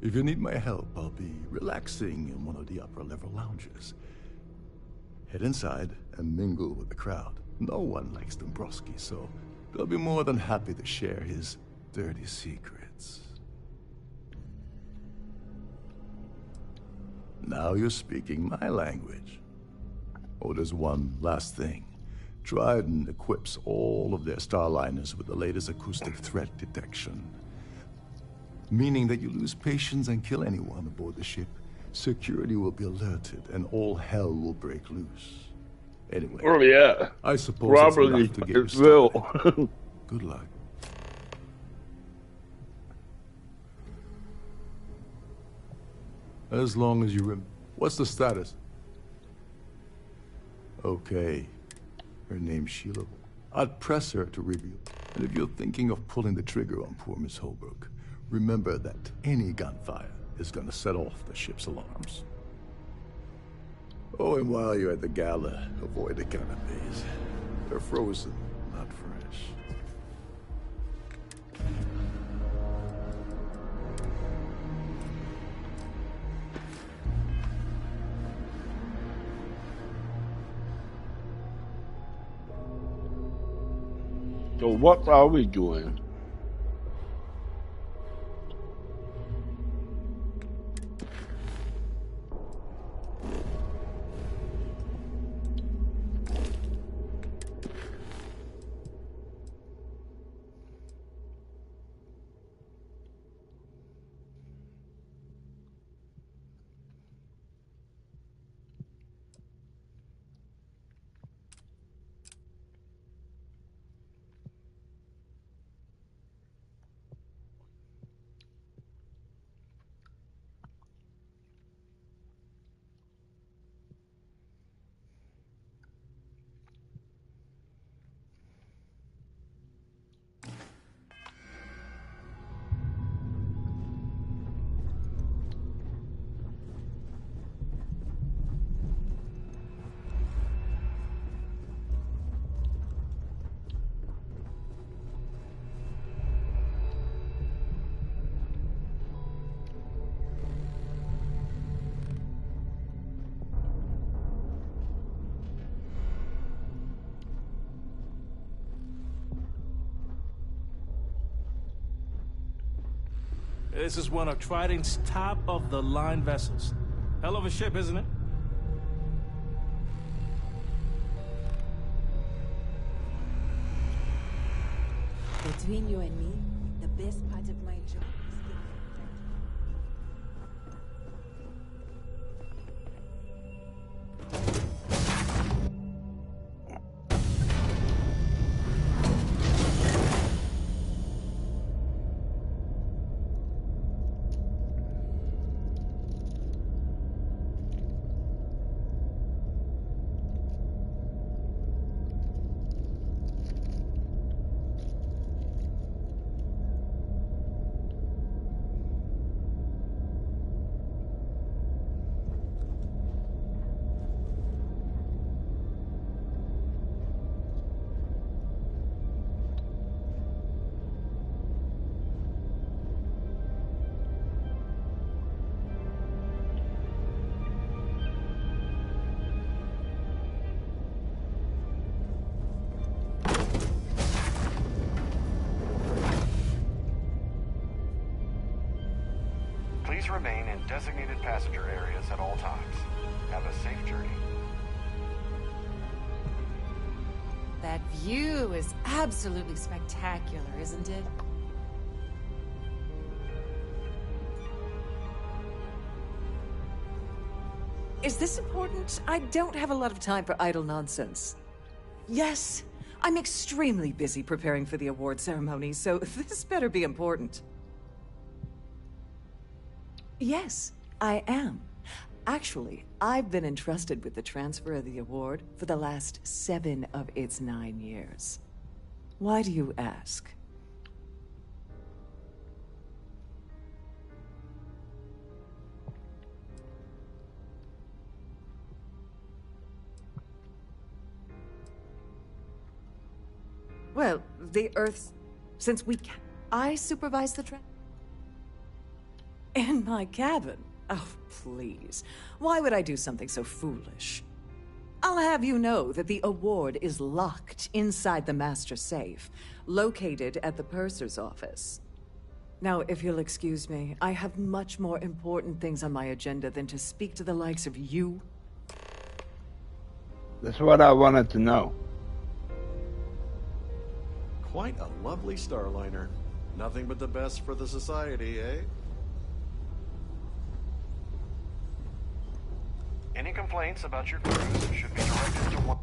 If you need my help, I'll be relaxing in one of the upper-level lounges. Head inside and mingle with the crowd. No one likes Dombrowski, so they'll be more than happy to share his dirty secrets. Now you're speaking my language. Oh, there's one last thing. Trident equips all of their starliners with the latest acoustic threat detection. Meaning that you lose patience and kill anyone aboard the ship, security will be alerted and all hell will break loose. Anyway. Oh yeah. I suppose probably it's enough to get it you will. Good luck. As long as you what's the status? Okay. Her name's Sheila. I'd press her to reveal. And if you're thinking of pulling the trigger on poor Miss Holbrook, remember that any gunfire is gonna set off the ship's alarms. Oh, and while you're at the gala, avoid the canapes. They're frozen, not fresh. So what are we doing? This is one of Trident's top-of-the-line vessels. Hell of a ship, isn't it? Between you and me, the best part of my job is getting Please remain in designated passenger areas at all times. Have a safe journey. That view is absolutely spectacular, isn't it? Is this important? I don't have a lot of time for idle nonsense. Yes, I'm extremely busy preparing for the award ceremony, so this better be important. Yes, I am. Actually, I've been entrusted with the transfer of the award for the last 7 of its 9 years. Why do you ask? Well, the Earth's... Since I supervise the in my cabin? Oh, please. Why would I do something so foolish? I'll have you know that the award is locked inside the master safe, located at the purser's office. Now, if you'll excuse me, I have much more important things on my agenda than to speak to the likes of you. That's what I wanted to know. Quite a lovely starliner. Nothing but the best for the society, eh? Any complaints about your cruise should be directed to one.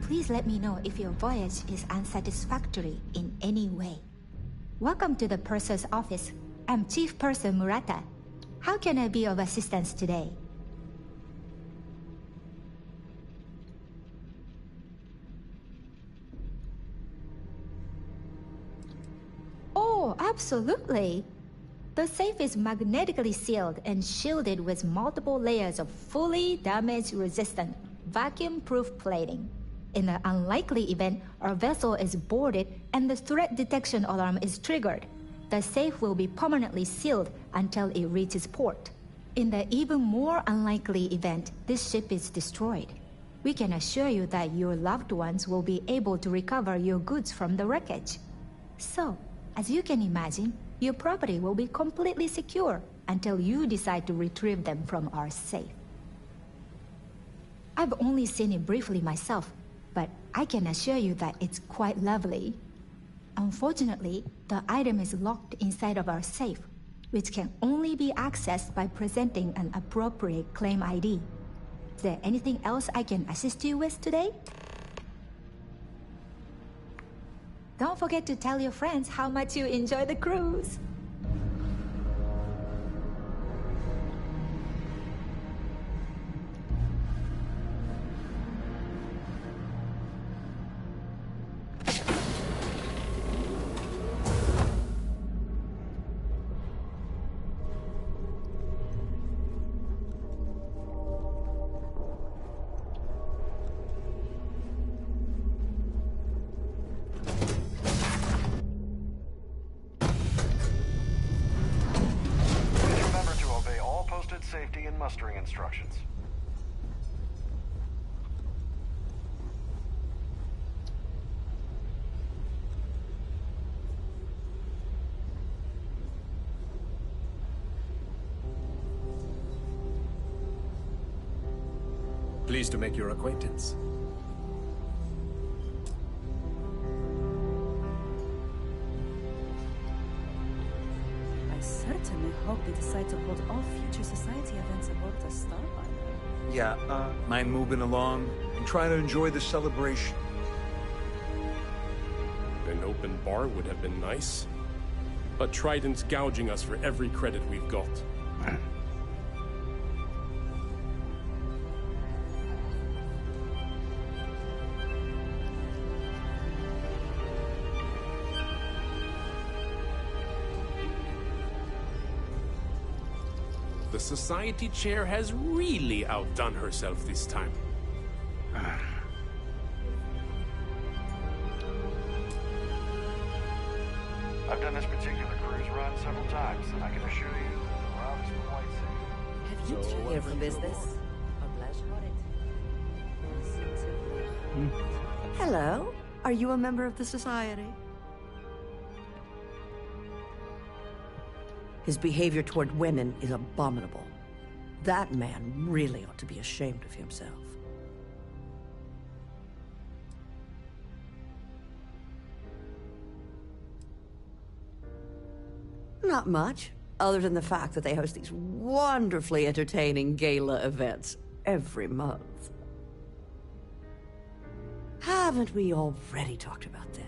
Please let me know if your voyage is unsatisfactory in any way. Welcome to the Purser's office. I'm Chief Purser Murata. How can I be of assistance today? Oh, absolutely. The safe is magnetically sealed and shielded with multiple layers of fully damage-resistant, vacuum-proof plating. In the unlikely event our vessel is boarded and the threat detection alarm is triggered, the safe will be permanently sealed until it reaches port. In the even more unlikely event this ship is destroyed, we can assure you that your loved ones will be able to recover your goods from the wreckage. So, as you can imagine, your property will be completely secure until you decide to retrieve them from our safe. I've only seen it briefly myself, but I can assure you that it's quite lovely. Unfortunately, the item is locked inside of our safe, which can only be accessed by presenting an appropriate claim ID. Is there anything else I can assist you with today? Don't forget to tell your friends how much you enjoy the cruise. Safety and mustering instructions. Pleased to make your acquaintance. I certainly hope they decide to hold all future society events aboard the Starfield. Yeah, mind moving along and trying to enjoy the celebration. An open bar would have been nice. But Trident's gouging us for every credit we've got. The Society Chair has really outdone herself this time. I've done this particular cruise run several times, and I can assure you that the route is quite safe. Have you two here for business? A pleasure. Hello. Are you a member of the Society? His behavior toward women is abominable. That man really ought to be ashamed of himself. Not much, other than the fact that they host these wonderfully entertaining gala events every month. Haven't we already talked about this?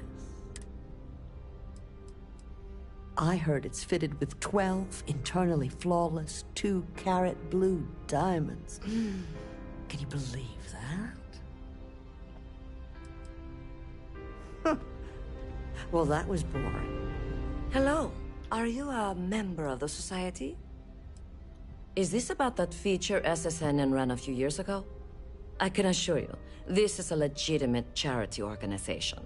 I heard it's fitted with 12 internally flawless 2-carat blue diamonds. Can you believe that? Well, that was boring. Hello. Are you a member of the Society? Is this about that feature SSN ran a few years ago? I can assure you, this is a legitimate charity organization.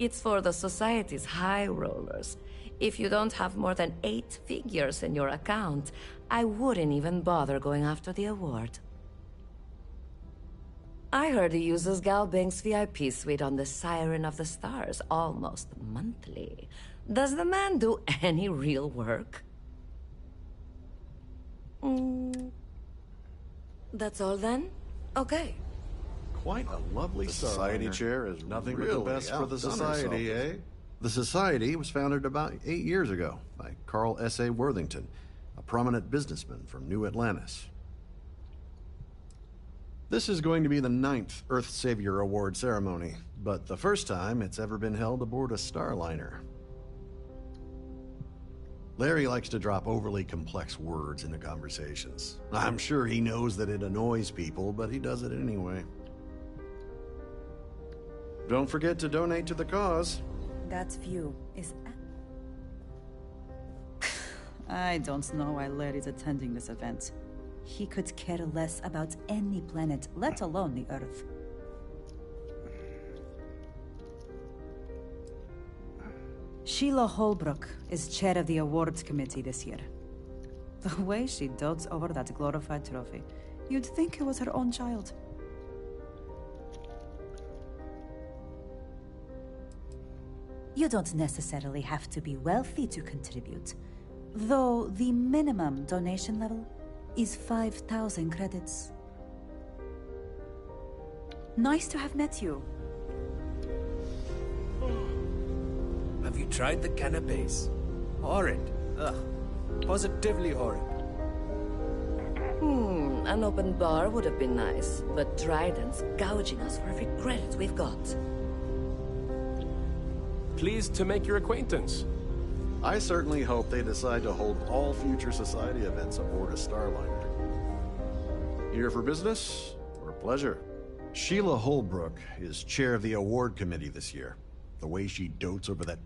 It's for the Society's high rollers. If you don't have more than 8 figures in your account, I wouldn't even bother going after the award. I heard he uses Galbank's VIP suite on the Siren of the Stars almost monthly. Does the man do any real work? That's all then? Okay. Quite a lovely The Starliner. Society Chair is nothing but the best for the outdone Society, herself. eh? The Society was founded about 8 years ago by Carl S.A. Worthington, a prominent businessman from New Atlantis. This is going to be the 9th Earth Savior Award ceremony, but the first time it's ever been held aboard a Starliner. Larry likes to drop overly complex words into conversations. I'm sure he knows that it annoys people, but he does it anyway. Don't forget to donate to the cause. That view is... I don't know why Larry's attending this event. He could care less about any planet, let alone the Earth. Sheila Holbrook is chair of the awards committee this year. The way she dotes over that glorified trophy, you'd think it was her own child. You don't necessarily have to be wealthy to contribute, though the minimum donation level is 5,000 credits. Nice to have met you. Have you tried the canapes? Horrid. Ugh. Positively horrid. An open bar would have been nice, but Trident's gouging us for every credit we've got. Pleased to make your acquaintance. I certainly hope they decide to hold all future society events aboard a Starliner. Here for business or pleasure? Sheila Holbrook is chair of the award committee this year. The way she dotes over that...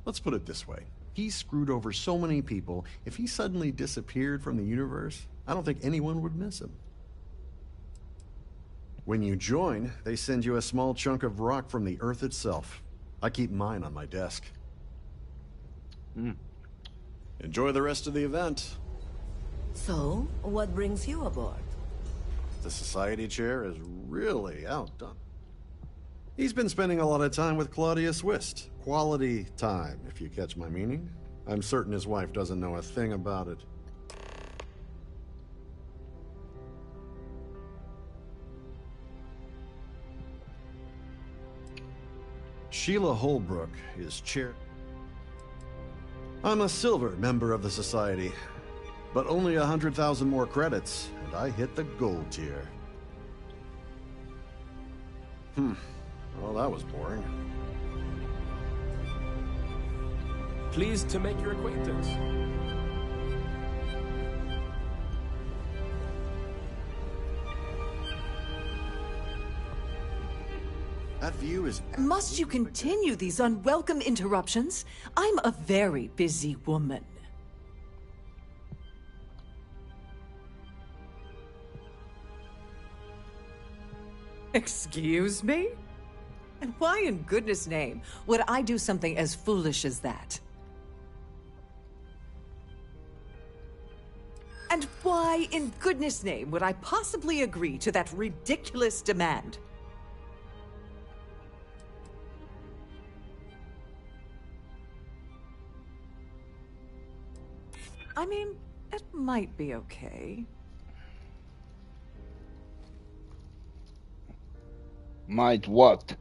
Let's put it this way. He screwed over so many people, if he suddenly disappeared from the universe, I don't think anyone would miss him. When you join, they send you a small chunk of rock from the Earth itself. I keep mine on my desk. Enjoy the rest of the event. So, what brings you aboard? The society chair is really outdone. He's been spending a lot of time with Claudius Wist. Quality time, if you catch my meaning. I'm certain his wife doesn't know a thing about it. Sheila Holbrook is chair... I'm a silver member of the society, but only 100,000 more credits, and I hit the gold tier. Well, that was boring. Pleased to make your acquaintance. That view is... Must you continue these unwelcome interruptions? I'm a very busy woman. Excuse me? And why in goodness name would I do something as foolish as that? And why in goodness name would I possibly agree to that ridiculous demand? I mean, it might be okay. Might what?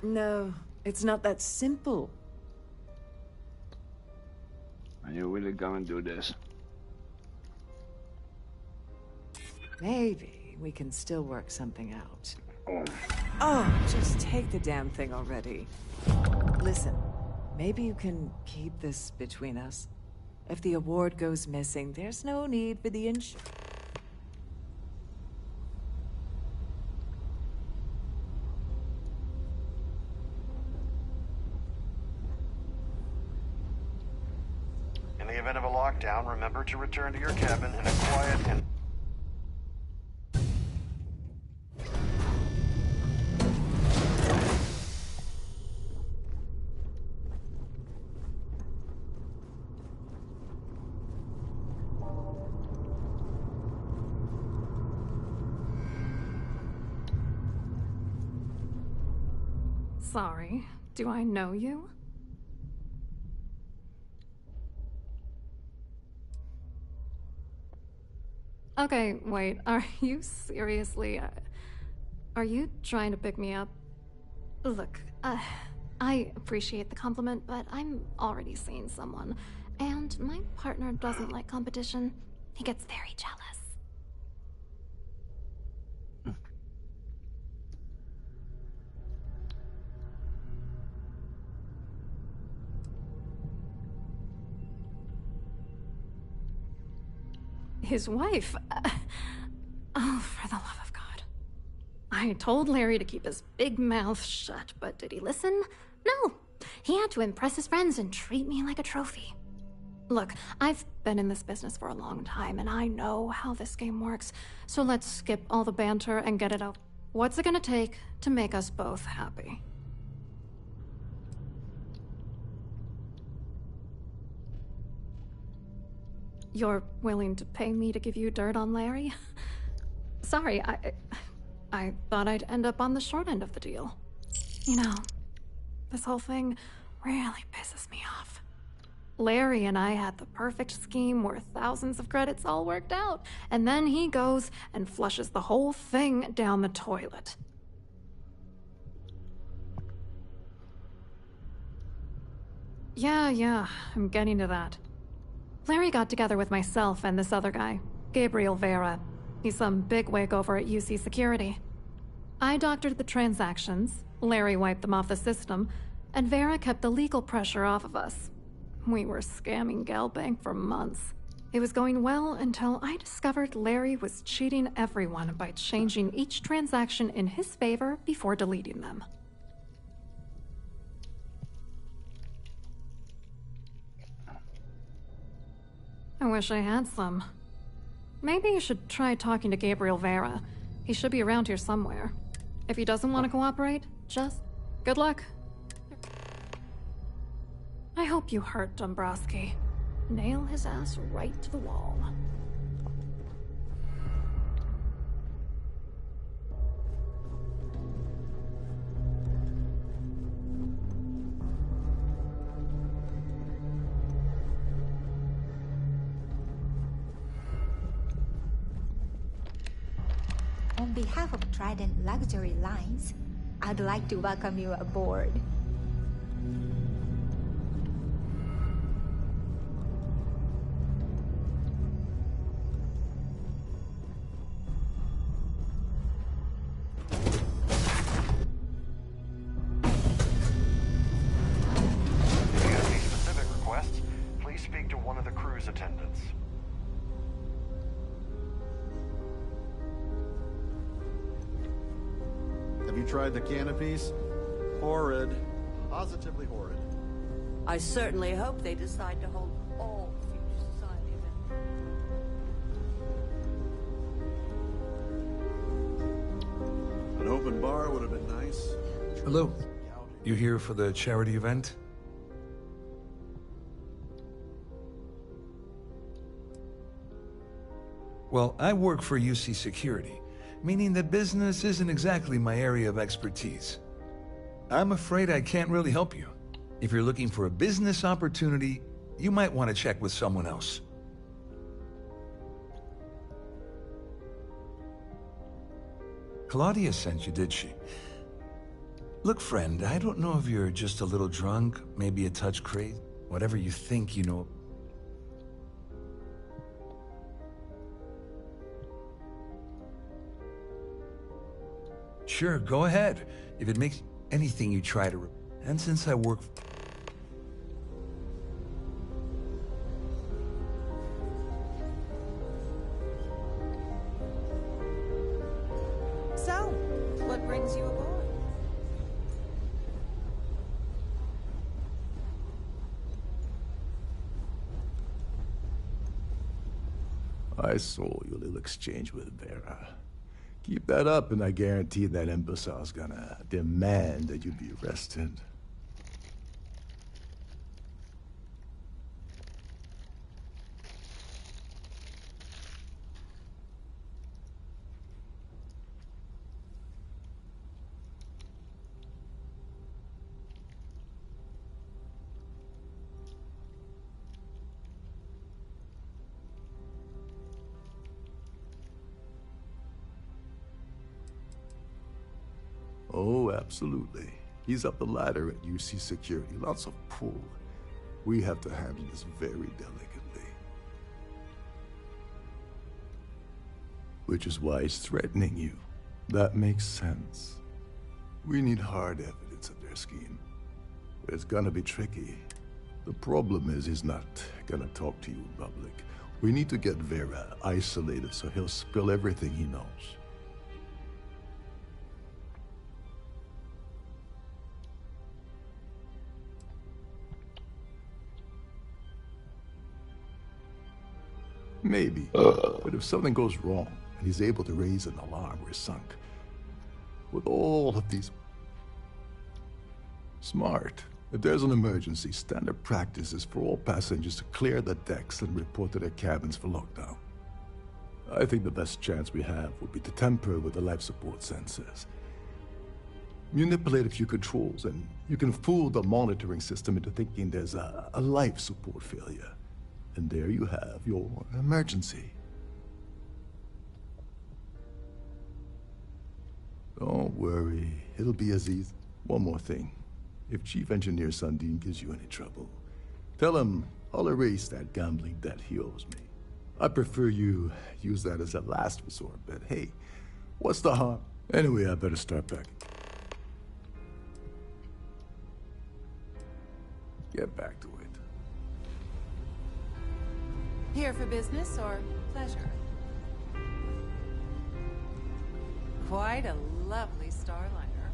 No, it's not that simple. Are you really gonna do this? Maybe we can still work something out. Oh, just take the damn thing already. Listen, maybe you can keep this between us. If the award goes missing, there's no need for the insurance. In the event of a lockdown, remember to return to your cabin in a quiet and... Sorry, do I know you? Okay, wait, are you seriously... are you trying to pick me up? Look, I appreciate the compliment, but I'm already seeing someone, and my partner doesn't like competition. He gets very jealous. His wife? Oh, for the love of God. I told Larry to keep his big mouth shut, but did he listen? No. He had to impress his friends and treat me like a trophy. Look, I've been in this business for a long time, and I know how this game works, so let's skip all the banter and get it out. What's it gonna take to make us both happy? You're willing to pay me to give you dirt on Larry? Sorry, I thought I'd end up on the short end of the deal. You know, this whole thing really pisses me off. Larry and I had the perfect scheme worth thousands of credits all worked out, and then he goes and flushes the whole thing down the toilet. Yeah, I'm getting to that. Larry got together with myself and this other guy, Gabriel Vera. He's some bigwig over at UC Security. I doctored the transactions, Larry wiped them off the system, and Vera kept the legal pressure off of us. We were scamming Galbank for months. It was going well until I discovered Larry was cheating everyone by changing each transaction in his favor before deleting them. I wish I had some. Maybe you should try talking to Gabriel Vera. He should be around here somewhere. If he doesn't want to cooperate, just good luck. I hope you hurt Dombrowski. Nail his ass right to the wall. On behalf of Trident Luxury Lines, I'd like to welcome you aboard. If you have any specific requests, please speak to one of the cruise attendants. Have you tried the canopies? Horrid. Positively horrid. I certainly hope they decide to hold all future society events. An open bar would have been nice. Hello. You here for the charity event? Well, I work for UC Security, meaning that business isn't exactly my area of expertise. I'm afraid I can't really help you. If you're looking for a business opportunity, you might want to check with someone else. Claudia sent you, did she? Look, friend, I don't know if you're just a little drunk, maybe a touch crazy, whatever you think you know. Sure, go ahead. If it makes anything you try to... And since I work... So, what brings you aboard? I saw your little exchange with Vera. Keep that up, and I guarantee that imbecile's gonna demand that you be arrested. Oh, absolutely. He's up the ladder at UC Security. Lots of pull. We have to handle this very delicately. Which is why he's threatening you. That makes sense. We need hard evidence of their scheme. But it's gonna be tricky. The problem is he's not gonna talk to you in public. We need to get Vera isolated so he'll spill everything he knows. Maybe. But if something goes wrong, and he's able to raise an alarm, we're sunk. With all of these... Smart. If there's an emergency, standard practice is for all passengers to clear the decks and report to their cabins for lockdown. I think the best chance we have would be to tamper with the life support sensors. Manipulate a few controls, and you can fool the monitoring system into thinking there's a life support failure. And there you have your emergency. Don't worry, it'll be as easy. One more thing. If Chief Engineer Sundin gives you any trouble, tell him I'll erase that gambling debt he owes me. I prefer you use that as a last resort, but hey, what's the harm? Anyway, I better start packing. Get back to it. Here for business or pleasure? Quite a lovely Starliner.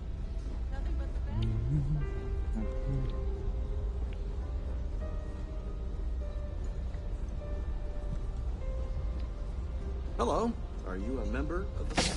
Nothing but the best. Hello. Are you a member of the...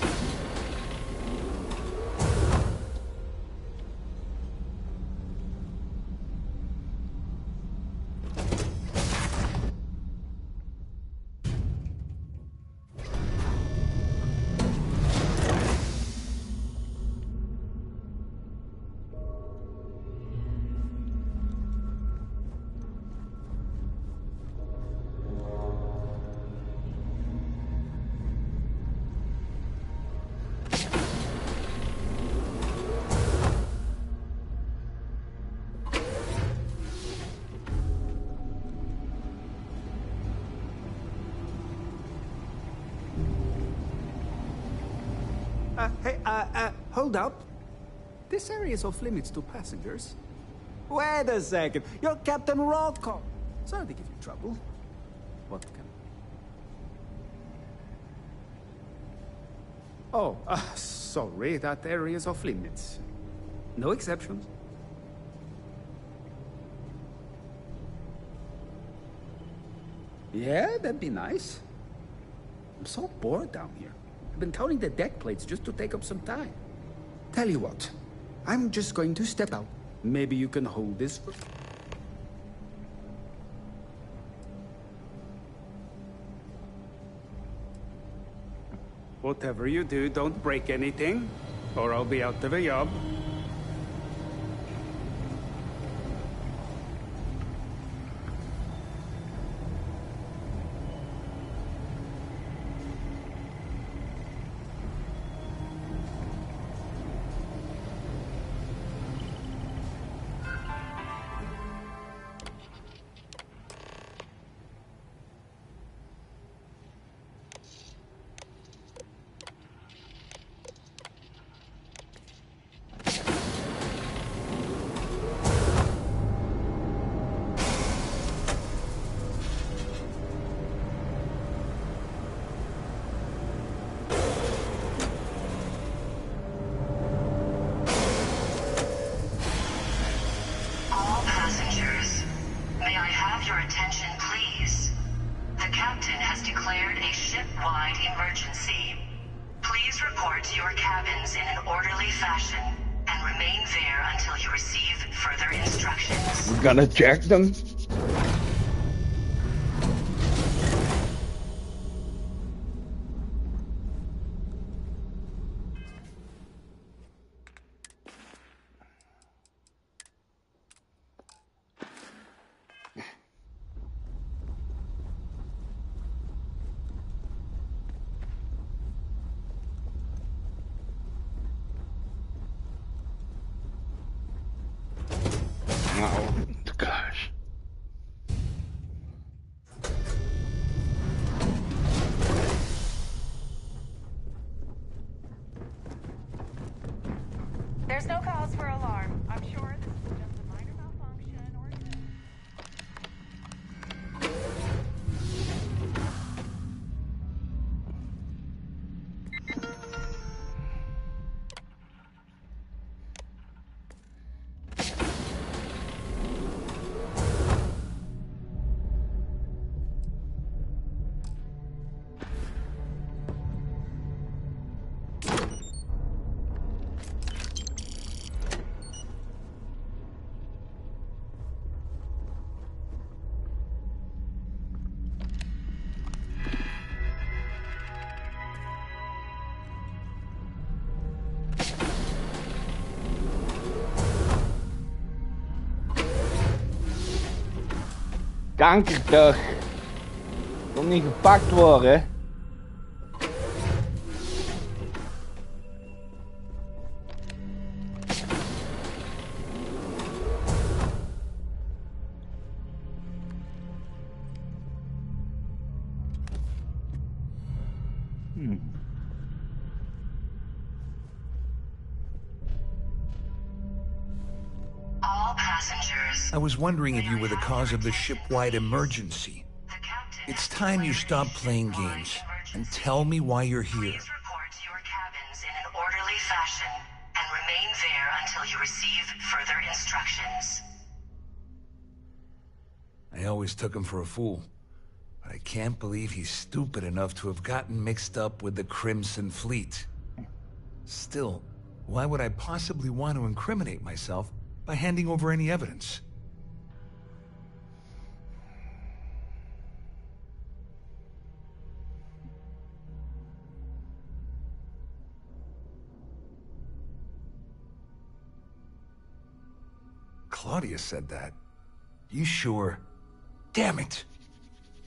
Hold up. This area is off limits to passengers. Wait a second. You're Captain Rocco. Sorry to give you trouble. What can... Oh, sorry. That area is off limits. No exceptions. Yeah, that'd be nice. I'm so bored down here. I've been counting the deck plates just to take up some time. Tell you what, I'm just going to step out. Maybe you can hold this for... Whatever you do, don't break anything, or I'll be out of a job. Gonna check them. Oh, gosh. There's no cause for alarm. I'm sure this is just a minor malfunction or... Kanker toch. Wil niet gepakt worden. I was wondering if you were the cause of the ship-wide emergency. It's time you stop playing games and tell me why you're here. Please report to your cabins in an orderly fashion and remain there until you receive further instructions. I always took him for a fool, but I can't believe he's stupid enough to have gotten mixed up with the Crimson Fleet. Still, why would I possibly want to incriminate myself by handing over any evidence? Claudia said that. You sure? Damn it!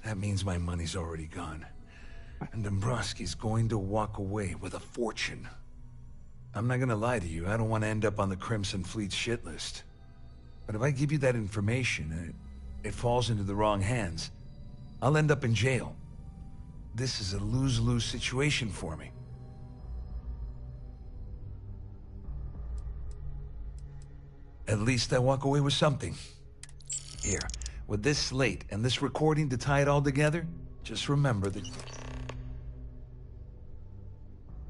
That means my money's already gone. And Dombrowski's going to walk away with a fortune. I'm not gonna lie to you, I don't want to end up on the Crimson Fleet's shit list. But if I give you that information and it falls into the wrong hands, I'll end up in jail. This is a lose-lose situation for me. At least I walk away with something. Here, with this slate and this recording to tie it all together, just remember that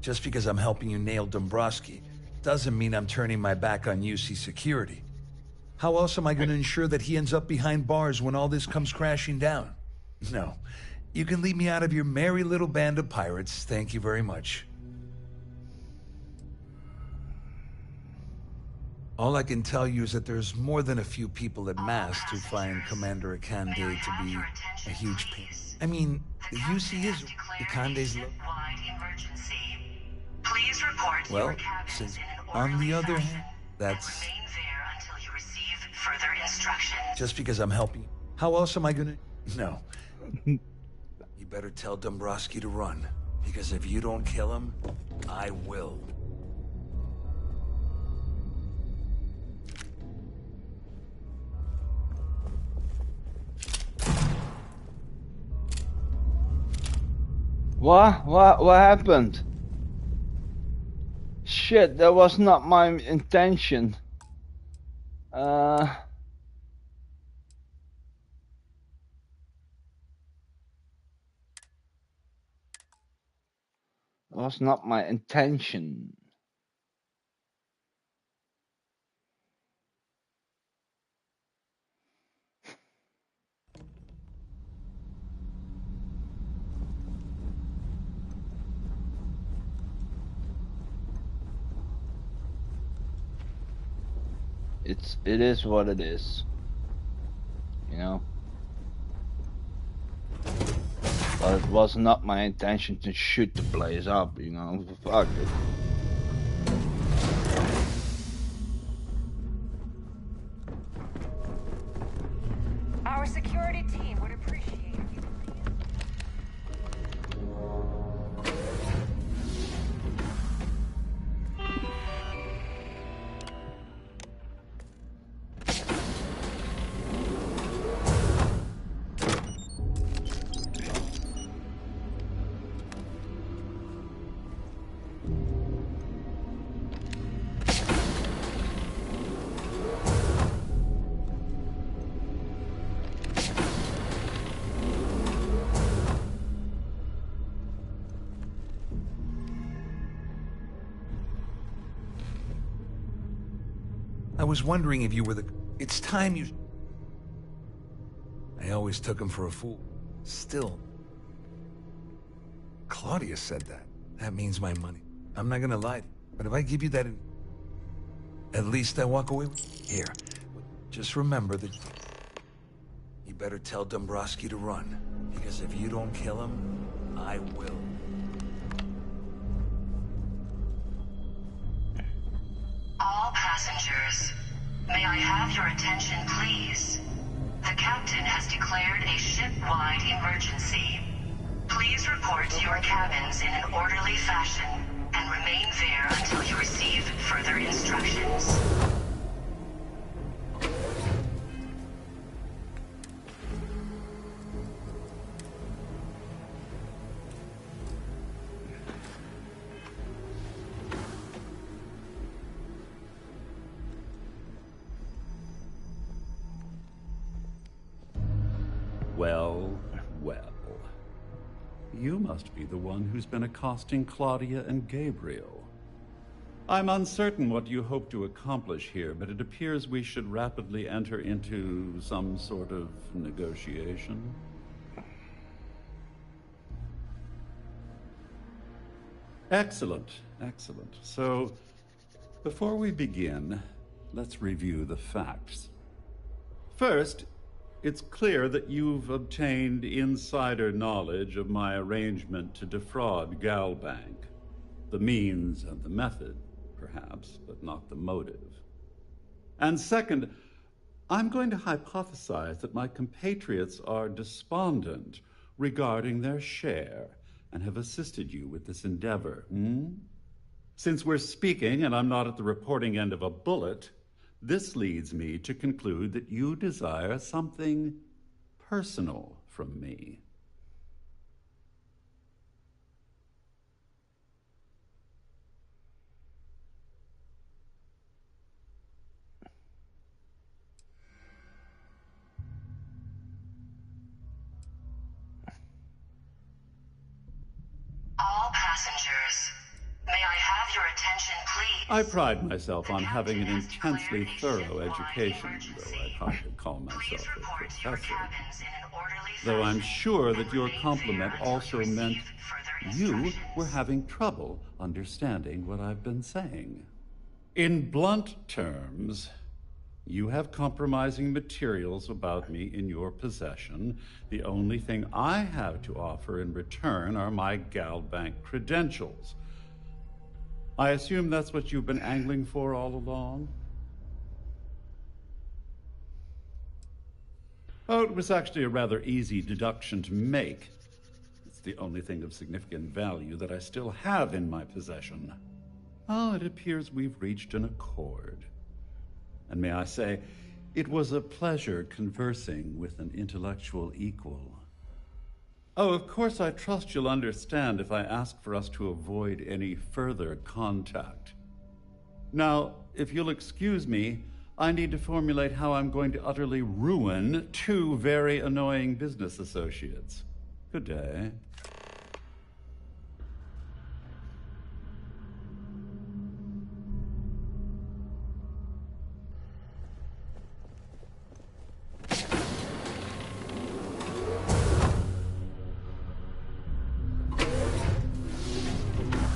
just because I'm helping you nail Dombrowski doesn't mean I'm turning my back on UC security. How else am I going to ensure that he ends up behind bars when all this comes crashing down? No, you can leave me out of your merry little band of pirates, thank you very much. All I can tell you is that there's more than a few people at Mast who find Commander Akande to be a huge pain. I mean, the UC is Akande's Please report well, your cabins since in an on orderly the other fashion hand, that's and remain there until you receive further instructions. just because I'm helping you. How else am I gonna? No. You better tell Dombrowski to run, because if you don't kill him, I will. What happened? Shit, that was not my intention. That was not my intention. It is what it is, you know. But it was not my intention to shoot the place up, you know. Fuck it. Our security team would appreciate if you I was wondering if you were the... It's time you... I always took him for a fool. Still. Claudia said that. That means my money. I'm not gonna lie. But if I give you that... At least I walk away with... Here. Just remember that... You better tell Dombrowski to run. Because if you don't kill him, I will. All passengers, may I have your attention, please? The captain has declared a ship-wide emergency. Please report to your cabins in an orderly fashion and remain there until you receive further instructions. Well, well. You must be the one who's been accosting Claudia and Gabriel. I'm uncertain what you hope to accomplish here, but it appears we should rapidly enter into some sort of negotiation. Excellent, excellent. So, before we begin, let's review the facts. First, it's clear that you've obtained insider knowledge of my arrangement to defraud Galbank. The means and the method, perhaps, but not the motive. And second, I'm going to hypothesize that my compatriots are despondent regarding their share and have assisted you with this endeavor. Since we're speaking and I'm not at the reporting end of a bullet, this leads me to conclude that you desire something personal from me. All passengers, may I have your attention, please? I pride myself on having an intensely thorough education, though I'd hardly call myself a professor. Though I'm sure that your compliment also meant you were having trouble understanding what I've been saying. In blunt terms, you have compromising materials about me in your possession. The only thing I have to offer in return are my Galbank credentials. I assume that's what you've been angling for all along? Oh, it was actually a rather easy deduction to make. It's the only thing of significant value that I still have in my possession. Oh, it appears we've reached an accord. And may I say, it was a pleasure conversing with an intellectual equal. Oh, of course, I trust you'll understand if I ask for us to avoid any further contact. Now, if you'll excuse me, I need to formulate how I'm going to utterly ruin two very annoying business associates. Good day.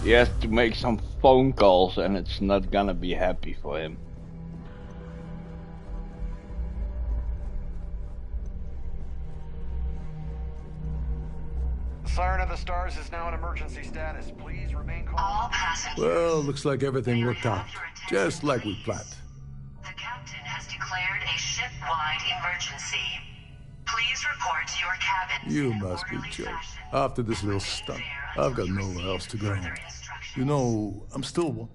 He has to make some phone calls and it's not gonna be happy for him. Siren of the Stars is now in emergency status. Please remain calm. All passengers. Well, looks like everything worked out. Just like we planned. The captain has declared a ship-wide emergency. Please report to your cabin. You must be joking. After this little stunt, I've got nowhere else to go. You know, I'm still...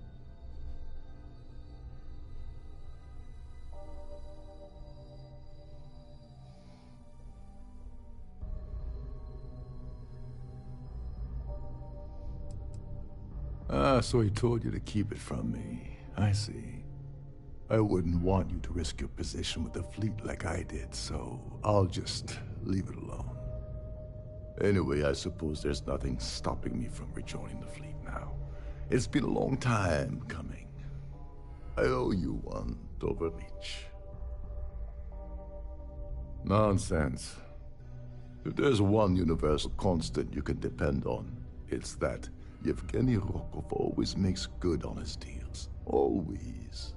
Ah, so he told you to keep it from me. I see. I wouldn't want you to risk your position with the fleet like I did, so I'll just leave it alone. Anyway, I suppose there's nothing stopping me from rejoining the fleet now. It's been a long time coming. I owe you one, Overreach. Nonsense. If there's one universal constant you can depend on, it's that Yevgeny Rokov always makes good on his deals. Always.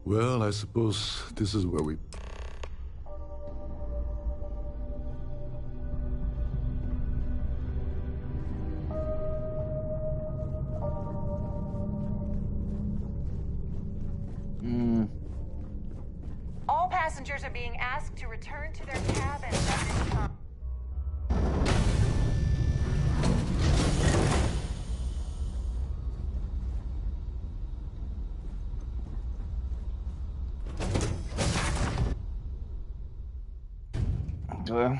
Well, I suppose this is where we... All passengers are being asked to return to their cabins at this time. Well,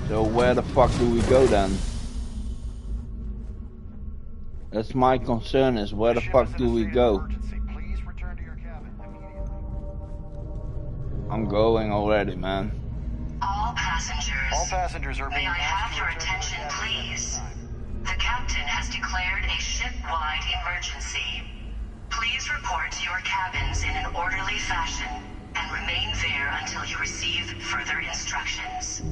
so where the fuck do we go then? That's my concern, is where the fuck do we go? I'm going already, man. All passengers are being may I asked have your attention, please? The captain has declared a ship-wide emergency. Please report to your cabins in an orderly fashion and remain there until you receive further instructions.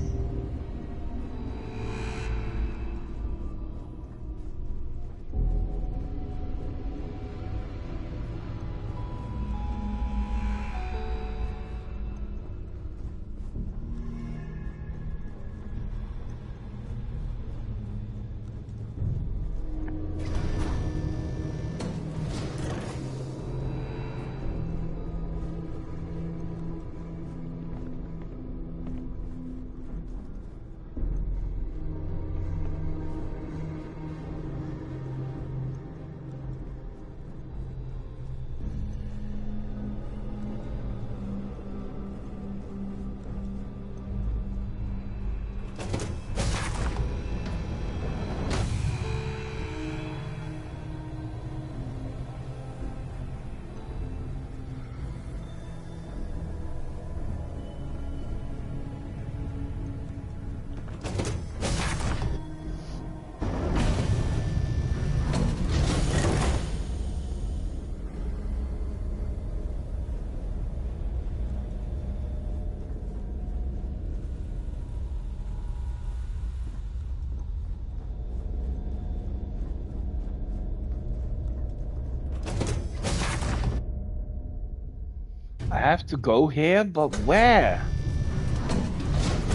I have to go here, but where?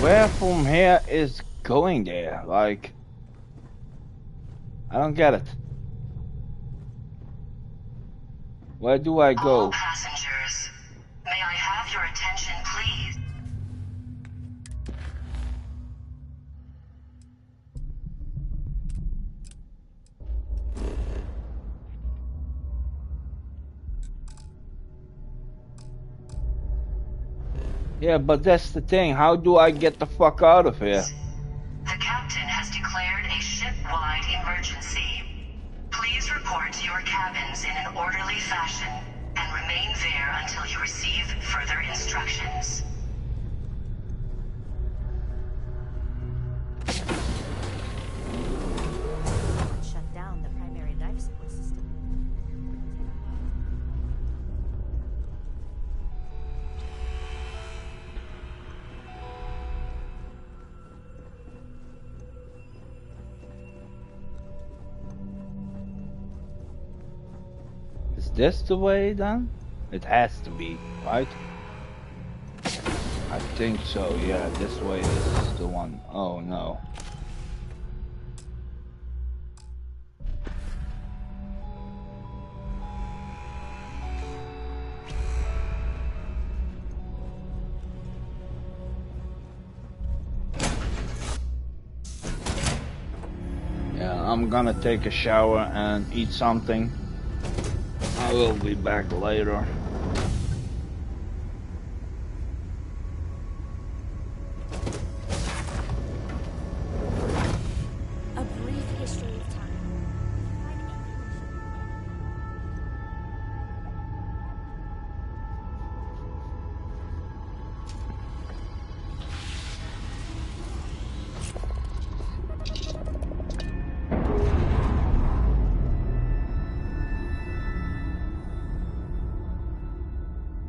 Where from here is going there? Like, I don't get it. Where do I go? All passengers, may I have your attention, please? Yeah, but that's the thing. How do I get the fuck out of here? The captain has declared a ship-wide emergency. Please report to your cabins in an orderly fashion and remain there until you receive further instructions. Shut down the primary life support system. Is this the way then? It has to be, right? I think so, yeah, this way is the one. Oh no. Yeah, I'm gonna take a shower and eat something. I will be back later. A brief history of time.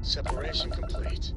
Separation complete.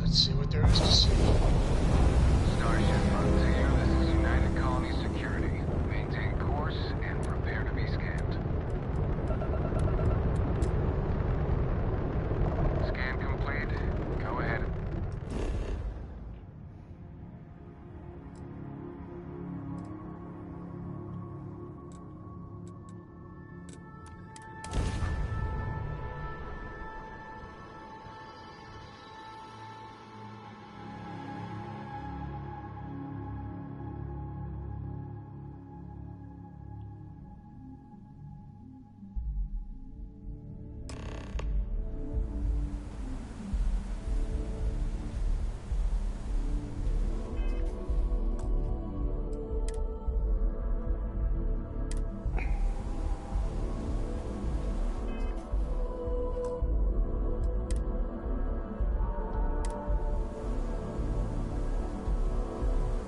Let's see what there is to